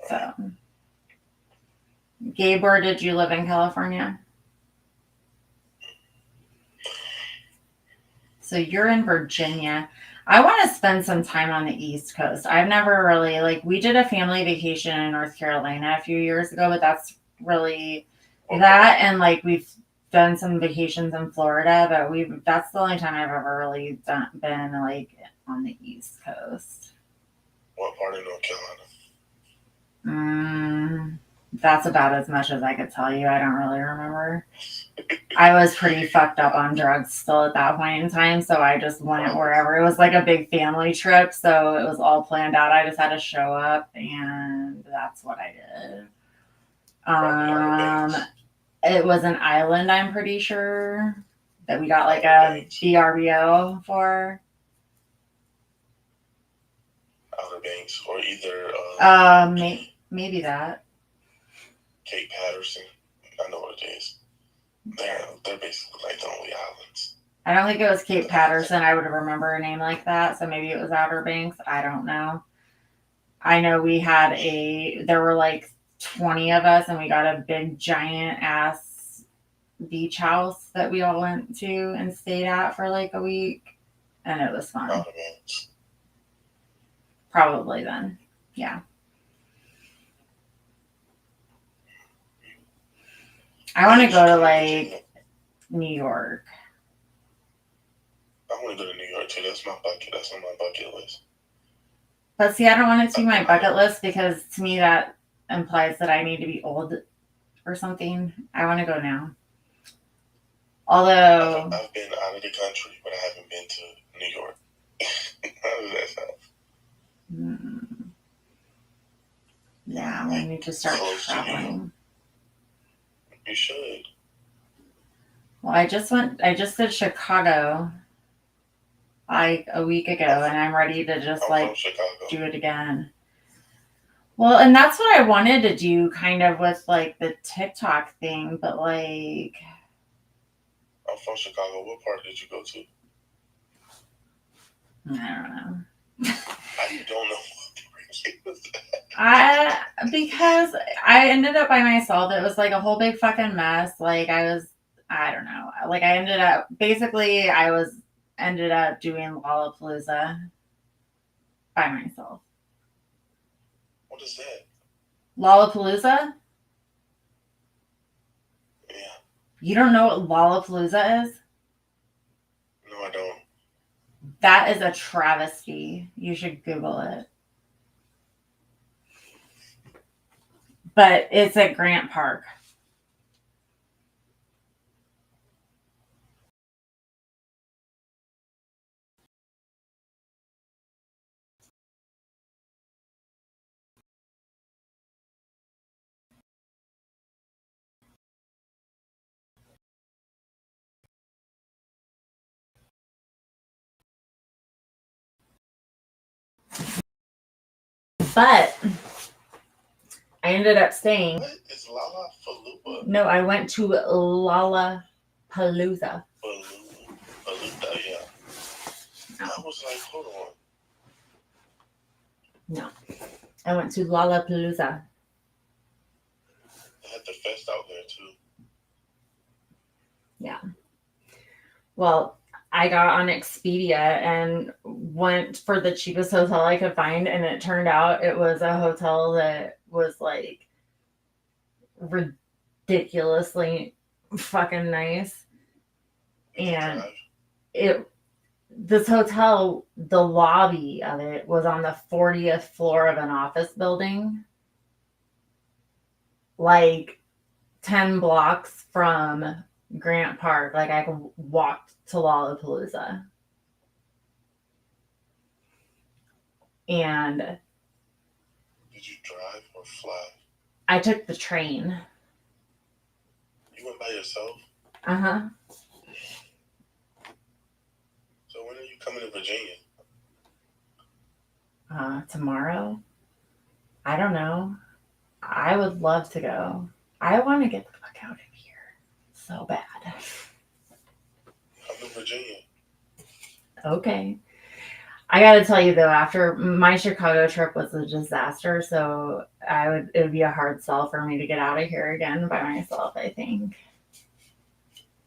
A: So, Gabe, where did you live in California? So you're in Virginia. I want to spend some time on the East Coast. I've never really we did a family vacation in North Carolina a few years ago, but that's really that, and we've done some vacations in Florida, but that's the only time I've ever really been on the East Coast.
B: What part of North Carolina?
A: That's about as much as I could tell you. I don't really remember. I was pretty fucked up on drugs still at that point in time, so I just went wherever. It was like a big family trip, so it was all planned out. I just had to show up, and that's what I did. It was an island, I'm pretty sure, that we got like a VRBO for.
B: Outer Banks, or either
A: Maybe that.
B: Cape Patterson. I know what it is. They're basically like the only islands.
A: I don't think it was Cape Patterson. I would remember a name like that, so maybe it was Outer Banks. I don't know. I know there were like 20 of us, and we got a big giant ass beach house that we all went to and stayed at for like a week, and it was fun.
B: Outer Banks.
A: Probably then. Yeah. I want to go to New York.
B: I want to go to New York too. That's on my bucket list.
A: But see, I don't want it to be my bucket list because to me that implies that I need to be old or something. I want to go now. Although
B: I've been out of the country, but I haven't been to New York. How does that sound?
A: Yeah, we need to start traveling.
B: You should.
A: Well, I just did Chicago like a week ago, and I'm ready to just do it again. Well, and that's what I wanted to do kind of with the TikTok thing, but
B: I'm from Chicago. What part did you go to?
A: I don't know.
B: I don't know.
A: Because I ended up by myself. It was like a whole big fucking mess. I don't know. I ended up doing Lollapalooza by myself.
B: What is that?
A: Lollapalooza?
B: Yeah.
A: You don't know what Lollapalooza is?
B: No, I don't.
A: That is a travesty. You should Google it. But it's at Grant Park. But I ended up staying.
B: What is Lollapalooza?
A: No, I went to Lollapalooza.
B: Palooza, yeah.
A: No.
B: I was like, hold on.
A: No, I went to Lollapalooza.
B: They had the fest out there too.
A: Yeah. Well, I got on Expedia and went for the cheapest hotel I could find, and it turned out it was a hotel that was like ridiculously fucking nice. And this hotel, the lobby of it was on the 40th floor of an office building, like 10 blocks from Grant Park. Like I could walk to Lollapalooza. And
B: did you drive or fly?
A: I took the train.
B: You went by yourself?
A: Uh-huh.
B: So when are you coming to Virginia?
A: Tomorrow? I don't know. I would love to go. I want to get the fuck out of here so bad.
B: Come to Virginia.
A: Okay. I gotta tell you though, after my Chicago trip was a disaster, so it would be a hard sell for me to get out of here again by myself, I think.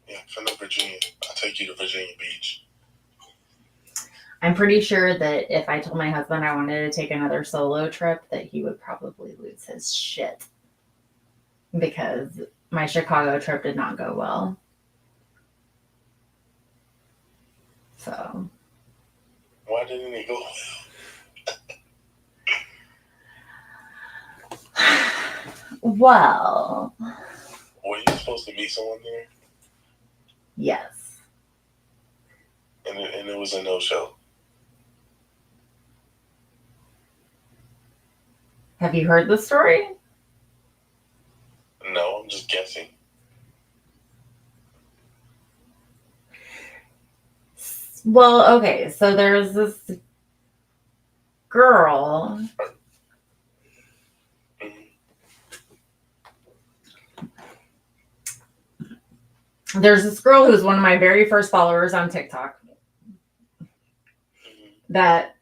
B: Yeah, come to Virginia. I'll take you to Virginia Beach.
A: I'm pretty sure that if I told my husband I wanted to take another solo trip, that he would probably lose his shit. Because my Chicago trip did not go well. So.
B: Why didn't he go?
A: Well.
B: Were you supposed to meet someone there?
A: Yes.
B: And it was a no-show.
A: Have you heard the story?
B: No, I'm just guessing.
A: Well, okay, so there's this girl. There's this girl who's one of my very first followers on TikTok that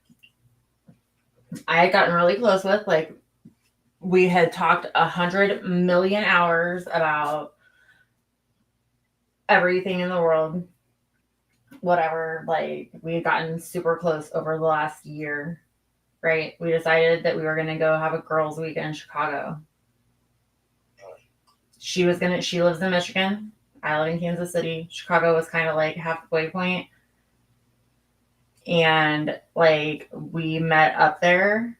A: I had gotten really close with. Like, we had talked 100 million hours about everything in the world. Whatever, like, we had gotten super close over the last year, right? We decided that we were going to go have a girls' weekend in Chicago. She lives in Michigan. I live in Kansas City. Chicago was kind of like halfway point. And like we met up there.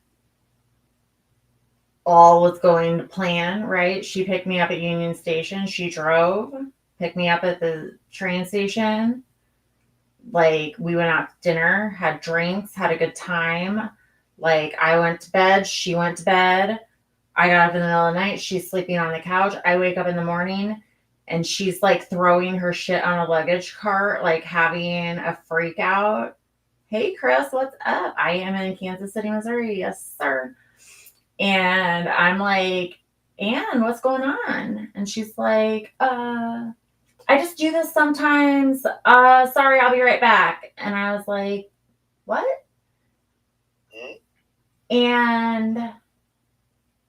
A: All was going to plan, right? She picked me up at Union Station. She drove, picked me up at the train station. Like we went out to dinner, had drinks, had a good time. Like I went to bed. She went to bed. I got up in the middle of the night. She's sleeping on the couch. I wake up in the morning and she's like throwing her shit on a luggage cart, like having a freak out. Hey, Chris, what's up? I am in Kansas City, Missouri. Yes, sir. And I'm like, Anne, what's going on? And she's like, I just do this sometimes. Sorry, I'll be right back. And I was like, what? And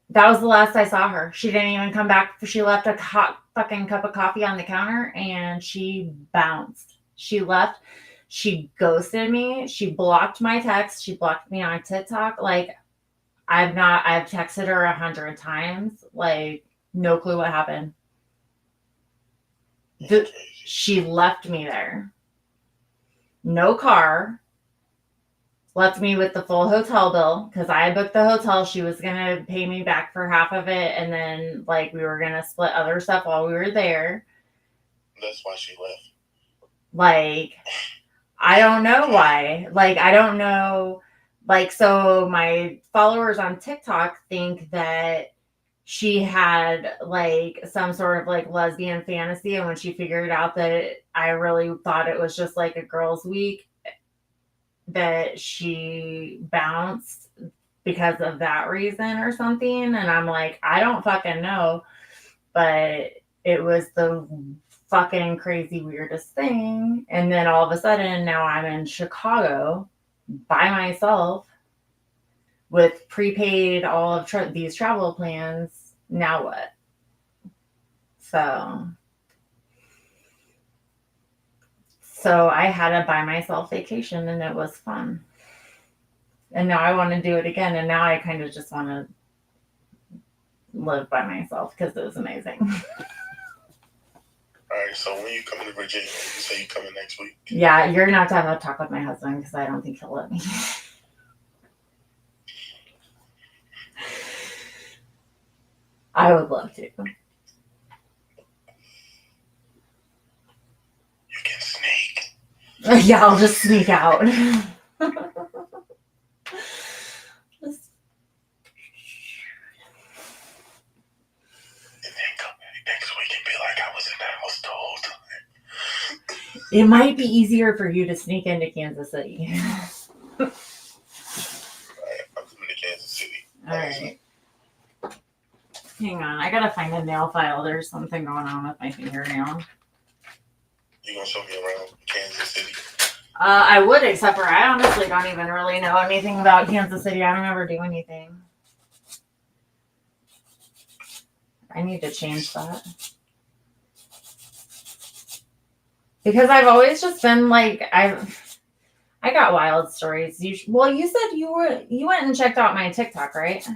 A: that was the last I saw her. She didn't even come back. She left a hot fucking cup of coffee on the counter and she bounced. She left. She ghosted me. She blocked my text. She blocked me on TikTok. Like, I've texted her 100 times, like, no clue what happened. She left me there. No car. Left me with the full hotel bill because I booked the hotel. She was going to pay me back for half of it. And then, like, we were going to split other stuff while we were there.
B: That's why she left.
A: Like, I don't know why. Like, I don't know. Like, so my followers on TikTok think that she had like some sort of like lesbian fantasy. And when she figured out that I really thought it was just like a girls' week, that she bounced because of that reason or something. And I'm like, I don't fucking know. But it was the fucking crazy weirdest thing. And then all of a sudden now I'm in Chicago by myself with prepaid all of these travel plans. Now what? So I had a by myself vacation and it was fun. And now I want to do it again. And now I kind of just want to live by myself because it was amazing.
B: All right, so when you coming to Virginia? You say you coming next week?
A: Yeah, you're going to have a talk with my husband because I don't think he'll let me. I would love to.
B: You can sneak.
A: Yeah, I'll just sneak out.
B: Next week and be like, I was in the house the whole time.
A: It might be easier for you to sneak into Kansas City.
B: Alright, I'm coming to Kansas City.
A: Alright. Hang on, I gotta find a nail file. There's something going on with my fingernail.
B: You gonna show me around Kansas City?
A: I would, except for I honestly don't even really know anything about Kansas City. I don't ever do anything. I need to change that. Because I've always just been like, I got wild stories. You said you went and checked out my TikTok, right?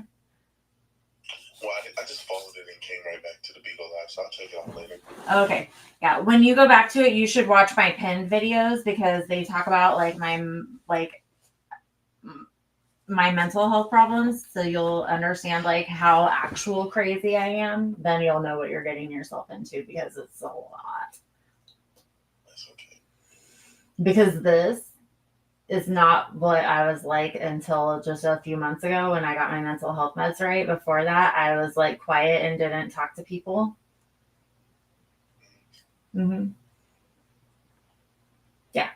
B: Well, I just followed it and came right back to the Beagle Live, so I'll check it out later.
A: Okay. Yeah. When you go back to it, you should watch my pinned videos because they talk about like my mental health problems. So you'll understand like how actual crazy I am. Then you'll know what you're getting yourself into because it's a lot.
B: That's okay.
A: Because this is not what I was like until just a few months ago when I got my mental health meds right. Before that, I was like quiet and didn't talk to people. Yeah.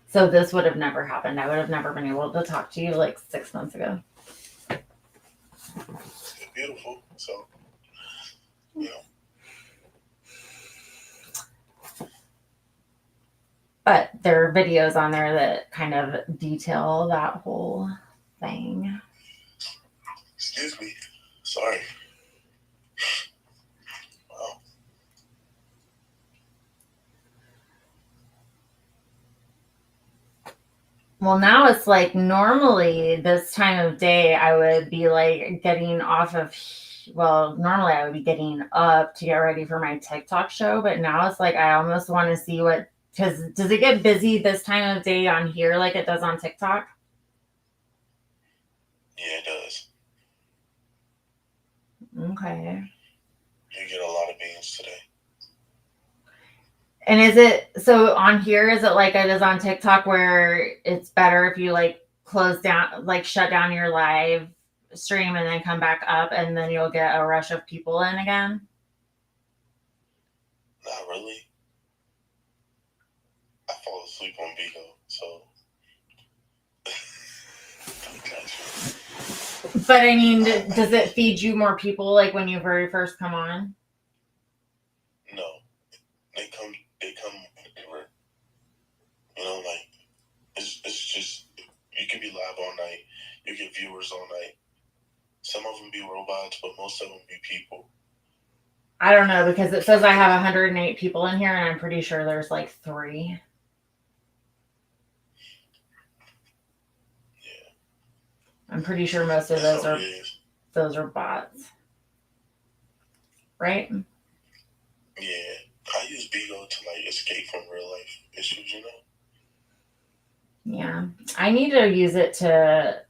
A: So this would have never happened. I would have never been able to talk to you like 6 months ago.
B: It's beautiful. So, you know.
A: But there are videos on there that kind of detail that whole thing.
B: Excuse me. Sorry. Wow.
A: Well, now it's like normally this time of day I would be like getting off of, normally I would be getting up to get ready for my TikTok show, but now it's like I almost want to see because does it get busy this time of day on here like it does on TikTok?
B: Yeah, it does.
A: Okay.
B: You get a lot of beans today.
A: And is it, so on here, is it like it is on TikTok where it's better if you like close down, like shut down your live stream and then come back up and then you'll get a rush of people in again?
B: Not really. I fall asleep on Bigo, so.
A: But I mean, does it feed you more people like when you very first come on?
B: No. They come whenever. You know, like, it's just, you can be live all night. You get viewers all night. Some of them be robots, but most of them be people.
A: I don't know, because it says I have 108 people in here, and I'm pretty sure there's like 3.
B: Yeah.
A: I'm pretty sure most of
B: That's
A: those
B: all
A: are
B: it is.
A: bots, right?
B: Yeah. I use Bigo to like escape from real life issues, you know?
A: Yeah, I need to use it to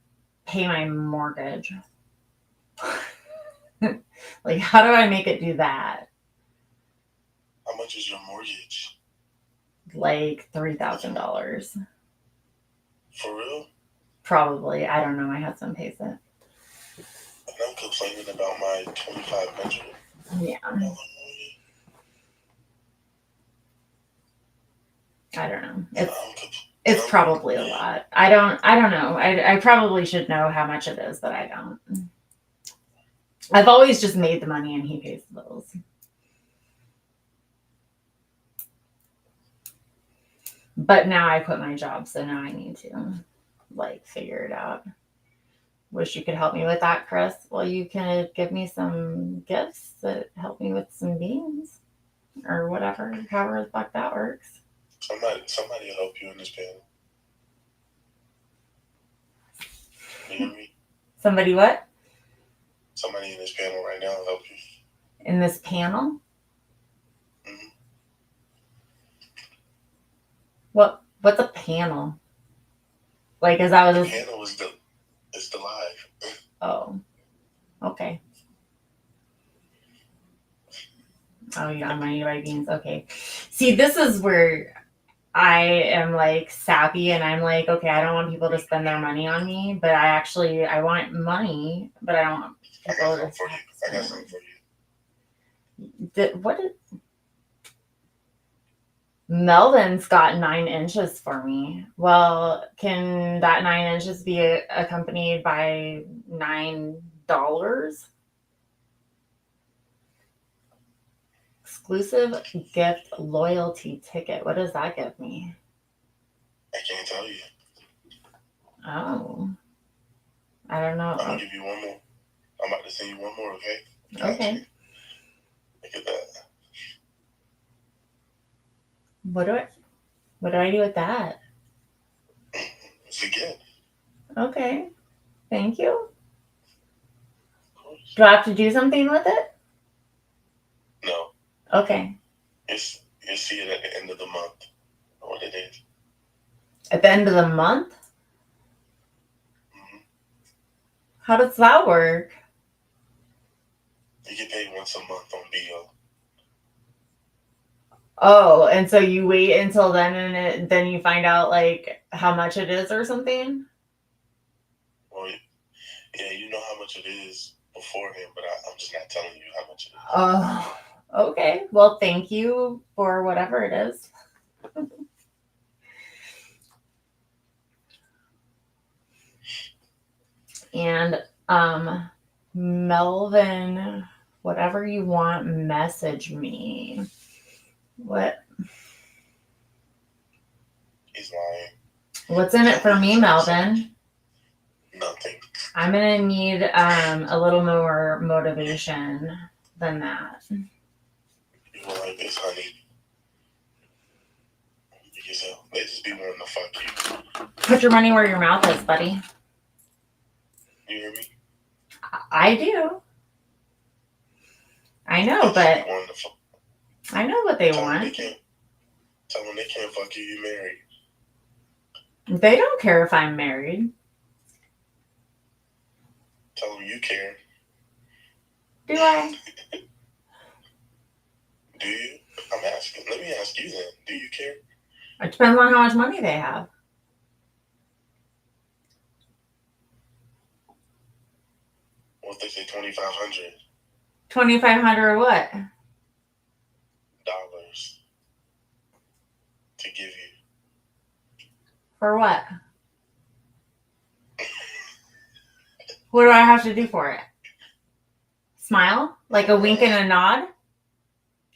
A: pay my mortgage. Like, how do I make it do that?
B: How much is your mortgage?
A: Like $3,000,
B: For real?
A: probably. I don't know. My husband pays it.
B: And I'm complaining about my 2,500.
A: Yeah, I don't know. It's probably a lot. I don't know. I probably should know how much it is, but I don't. I've always just made the money and he pays the bills. But now I quit my job, so now I need to like figure it out. Wish you could help me with that, Chris. Well, you could give me some gifts that help me with some beans or whatever, however the fuck that works.
B: Somebody will help you in this panel. You hear me?
A: Somebody what?
B: Somebody in this panel right now will help you.
A: In this panel?
B: Mhm.
A: What's a panel? Like, is that what
B: The
A: this?
B: panel is the live.
A: Oh, okay. Oh, you don't money to buy beans. Okay. See, this is where I am like sappy and I'm like, okay, I don't want people to spend their money on me, but I want money, but I don't want
B: I
A: people
B: got
A: to
B: something for you. I got something for you.
A: What is Melvin's got 9 inches for me? Well, can that 9 inches be accompanied by $9? Exclusive gift loyalty ticket. What does that give me?
B: I can't tell you.
A: Oh, I don't know.
B: I'm gonna give you one more. I'm about to send you one more, okay?
A: Okay.
B: Look at that.
A: What do I do with that?
B: It's a gift.
A: Okay. Thank you.
B: Of course.
A: Do I have to do something with it?
B: No.
A: Okay.
B: You'll see it at the end of the month. What it is.
A: At the end of the month?
B: Mm-hmm.
A: How does that work?
B: You get paid once a month on BO.
A: Oh, and so you wait until then and then you find out like how much it is or something?
B: Well, yeah, you know how much it is beforehand, but I'm just not telling you how much it is.
A: Oh, okay. Well, thank you for whatever it is. And Melvin, whatever you want, message me. What?
B: He's lying.
A: What's in it for me, Melvin?
B: Nothing.
A: I'm gonna need a little more motivation than that.
B: You go like this, honey. They just be wanting to fuck you.
A: Put your money where your mouth is, buddy.
B: You hear me?
A: I do. I know, but I know what they want.
B: Tell them they can't fuck you. You married.
A: They don't care if I'm married.
B: Tell them you care.
A: Do I?
B: Do you? I'm asking. Let me ask you then. Do you care?
A: It depends on how much money they have.
B: What if they say $2,500?
A: 2,500 what?
B: Dollars to give you.
A: For what? What do I have to do for it? Smile? Like a wink and a nod?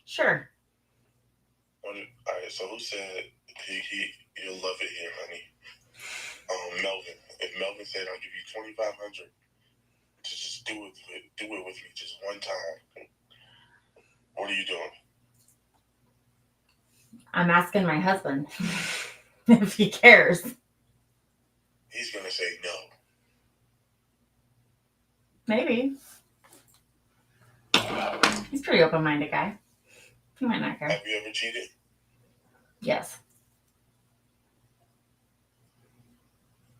A: Sure.
B: All right, so who said you'll love it here, honey? Melvin. If Melvin said I'll give you $2,500 to just do it with me just one time, what are you doing?
A: I'm asking my husband if he cares.
B: He's gonna say no.
A: Maybe. He's a pretty open-minded guy. He might not care.
B: Have you ever cheated?
A: Yes.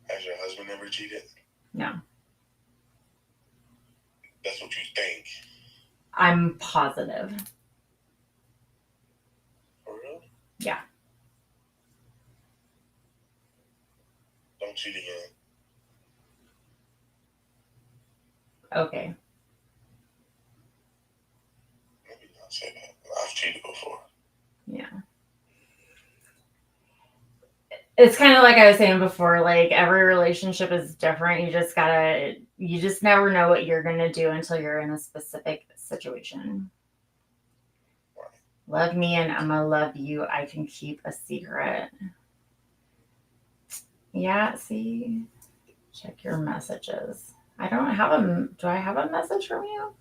B: Has your husband ever cheated?
A: No.
B: That's what you think.
A: I'm positive.
B: For real?
A: Yeah.
B: Don't cheat again.
A: Okay.
B: Maybe not say that. I've cheated before.
A: Yeah. It's kind of like I was saying before, like every relationship is different. You just never know what you're going to do until you're in a specific situation.
B: Right.
A: Love me and I'm going to love you. I can keep a secret. Yeah, see? Check your messages. I don't have do I have a message from you?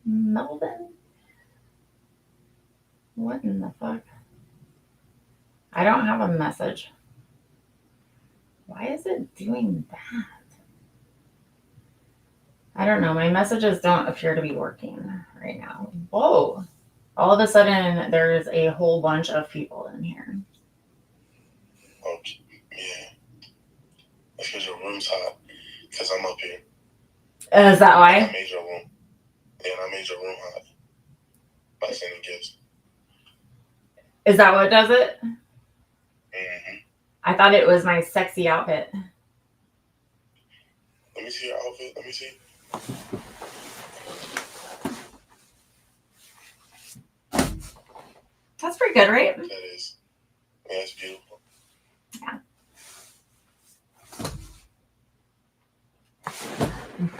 A: Melvin? What in the fuck? I don't have a message. Why is it doing that? I don't know. My messages don't appear to be working right now. Whoa. All of a sudden, there's a whole bunch of people in here.
B: Oh, yeah. That's because your room's hot. Because I'm up here.
A: Is that
B: I
A: why?
B: made your room. Yeah, and I made your room hot. By sending gifts.
A: Is that what does it?
B: Mm-hmm.
A: I thought it was my sexy outfit.
B: Let me see your outfit. Let me see.
A: That's pretty good, right?
B: That is. Yeah, it's beautiful.
A: Yeah.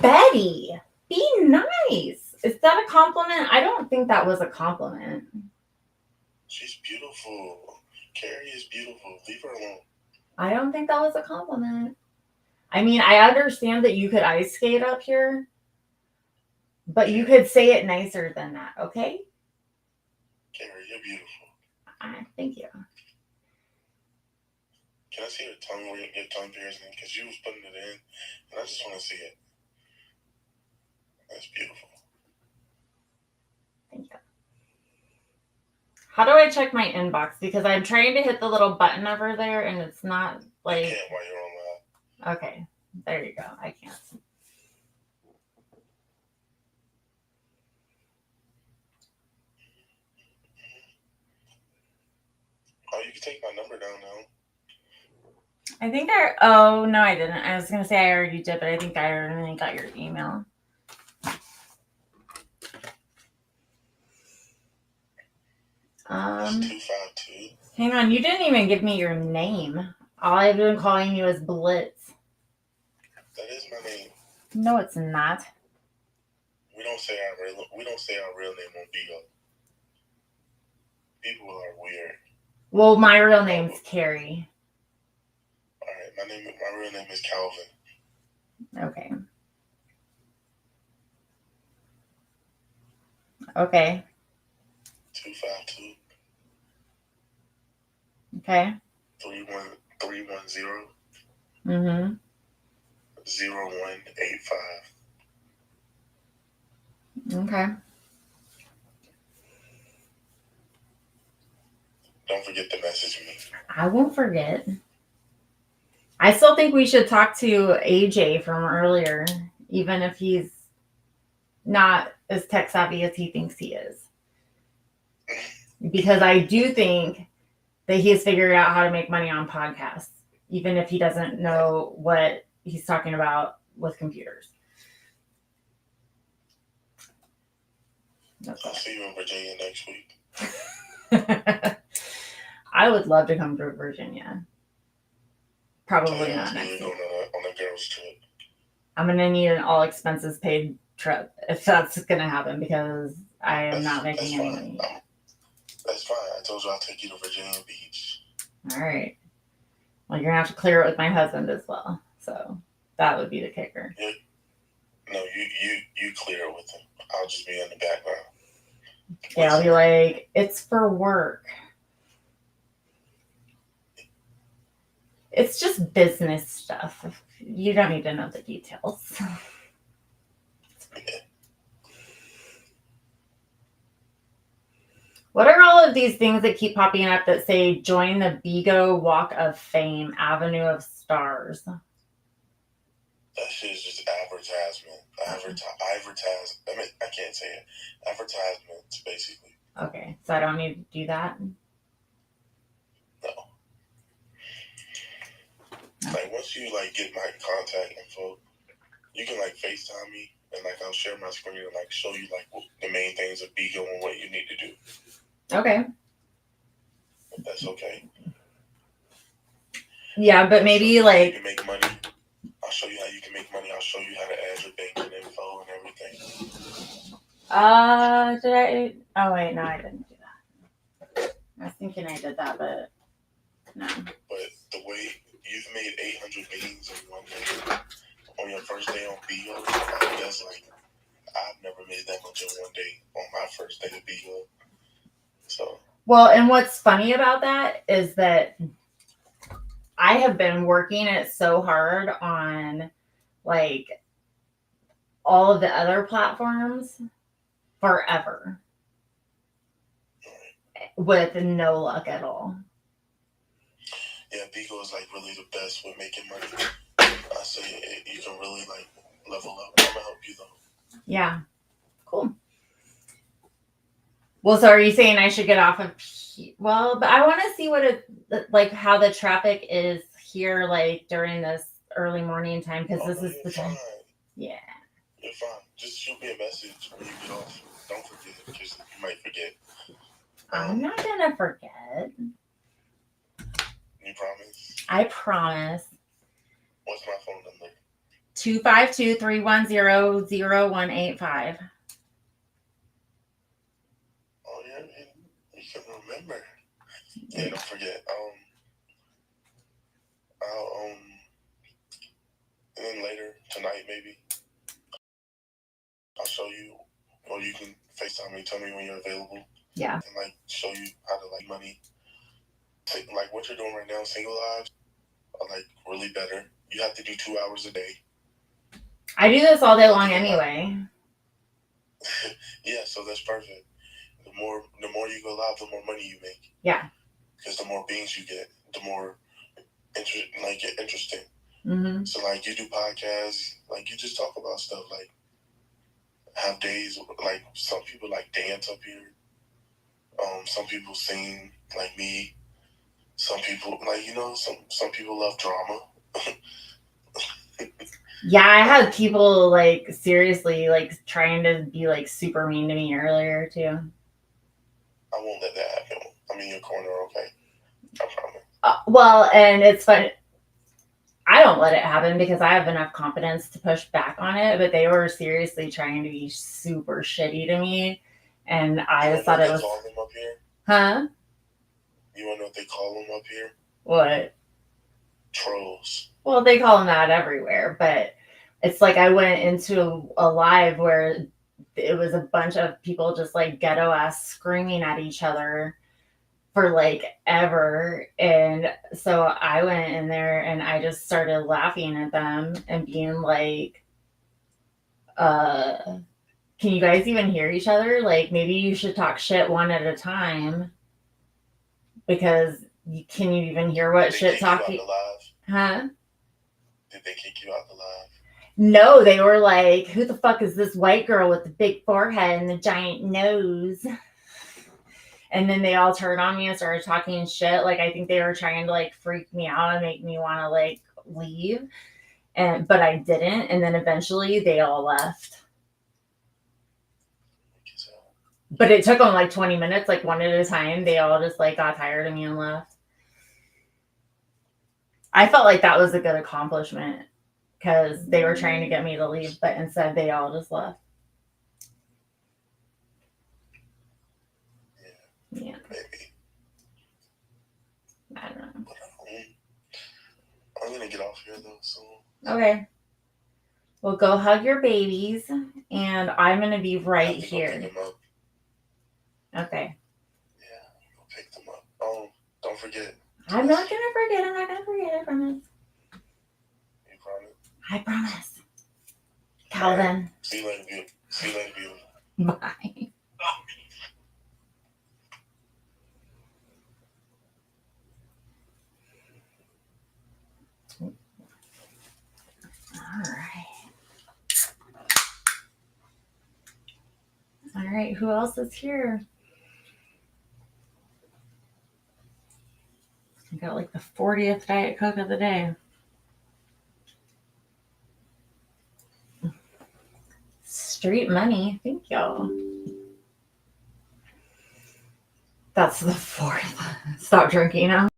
A: Betty, be nice. Is that a compliment? I don't think that was a compliment.
B: She's beautiful. Carrie is beautiful. Leave her alone.
A: I don't think that was a compliment. I mean, I understand that you could ice skate up here, but you could say it nicer than that, okay?
B: Carrie, you're beautiful.
A: Thank you.
B: Can I see your tongue where your tongue piercing? Because you was putting it in, and I just want to see it. That's beautiful.
A: Thank you. How do I check my inbox? Because I'm trying to hit the little button over there, and it's not like.
B: You can't while you're on live.
A: Okay, there you go. I can't.
B: Oh, you can take my number down now.
A: I think oh, no, I didn't. I was going to say I already did, but I think I already got your email.
B: It's 252.
A: Hang on. You didn't even give me your name. All I've been calling you is Blitz.
B: That is my name.
A: No, it's not.
B: We don't say our real name on BO. People are weird.
A: Well, my real name's Carrie.
B: All right, my real name is Calvin.
A: Okay. Okay.
B: 252.
A: Okay.
B: 310.
A: Mm-hmm.
B: 0185.
A: Okay.
B: Don't forget to message me.
A: I won't forget. I still think we should talk to AJ from earlier, even if he's not as tech savvy as he thinks he is. Because I do think that he has figured out how to make money on podcasts, even if he doesn't know what he's talking about with computers.
B: I'll see you in Virginia next week.
A: I would love to come to Virginia. Probably not next week.
B: Going on a girls' trip.
A: I'm going to need an all expenses paid trip if that's going to happen because I am not making any money.
B: That's fine. I told you I'll take you to Virginia Beach.
A: All right. Well, you're going to have to clear it with my husband as well. So that would be the kicker.
B: Yeah. No, you clear it with him. I'll just be in the background.
A: Yeah, I'll be like, it's for work. It's just business stuff. You don't need to know the details. What are all of these things that keep popping up that say join the Bigo Walk of Fame, Avenue of Stars?
B: That shit is just advertisement. Advertise. I mean, I can't say it. Advertisements, basically.
A: Okay, so I don't need to do that?
B: No. Like, once you, like, get my contact info, you can, like, FaceTime me, and, like, I'll share my screen and, like, show you, like, the main things of Bigo and what you need to do.
A: Okay.
B: If that's okay.
A: Yeah, but maybe,
B: you
A: like...
B: can make money. I'll show you how you can make money. I'll show you how to add your banking info and everything.
A: Did I? Oh, wait, no, I didn't do that. I was thinking I did that, but no.
B: But the way you've made 800 beans in one day on your first day on Bigo, that's like, I've never made that much in one day on my first day of Bigo. So.
A: Well, and what's funny about that is that I have been working it so hard on like all of the other platforms forever with no luck at all.
B: Yeah, Bigo is like really the best with making money. I say you can really like level up. I'm gonna help you though.
A: Yeah, cool. Well, so are you saying I should get off of? Well, but I want to see what it like how the traffic is here, like during this early morning time, because this is the time. Yeah.
B: You're fine. Just shoot me a message when you get off. Don't forget, because you might forget.
A: I'm not gonna forget.
B: You promise?
A: I promise.
B: What's my phone number?
A: 252-310-0185.
B: Oh yeah, you can remember. Yeah, don't forget. I'll and then later tonight maybe I'll show you, or you can FaceTime me, tell me when you're available.
A: Yeah.
B: And like show you how to like money. Like what you're doing right now, single lives are like really better. You have to do 2 hours a day.
A: I do this all day long anyway.
B: Yeah, so that's perfect. The more you go live, the more money you make.
A: Yeah.
B: Because the more beans you get, the more interesting.
A: Mm-hmm.
B: So like you do podcasts, like you just talk about stuff, like have days like some people like dance up here. Some people sing like me. Some people like some people love drama.
A: Yeah, I had people like seriously like trying to be like super mean to me earlier too.
B: I won't let that happen. I'm in your corner, okay? I promise.
A: Well, and it's fun. I don't let it happen because I have enough confidence to push back on it, but they were seriously trying to be super shitty to me, and I just thought it was.
B: Call them up here?
A: Huh?
B: You want to know what they call them up here?
A: What?
B: Trolls.
A: Well, they call them that everywhere, but it's like I went into a live where it was a bunch of people just like ghetto ass screaming at each other for like ever. And so I went in there and I just started laughing at them and being like, can you guys even hear each other? Like maybe you should talk shit one at a time, because can you even hear what shit talking? Huh?
B: Did they kick you out the live?
A: No, they were like, who the fuck is this white girl with the big forehead and the giant nose? And then they all turned on me and started talking shit. Like, I think they were trying to like freak me out and make me want to like leave. But I didn't. And then eventually they all left. But it took them like 20 minutes, like one at a time. They all just like got tired of me and left. I felt like that was a good accomplishment because they were trying to get me to leave, but instead they all just left. Yeah.
B: Maybe.
A: I don't know.
B: I'm going to get off here though soon.
A: Okay. Well, go hug your babies, and I'm going to be right here.
B: Pick them up.
A: Okay.
B: Yeah, go pick them up. Don't forget.
A: I'm not going to forget. I'm not going to forget. I promise.
B: You promise?
A: I promise. Calvin.
B: See you later, beautiful. See you later, beautiful.
A: Bye. All right, who else is here? I got like the 40th Diet Coke of the day. Street money. Thank y'all. That's the 4th. Stop drinking now.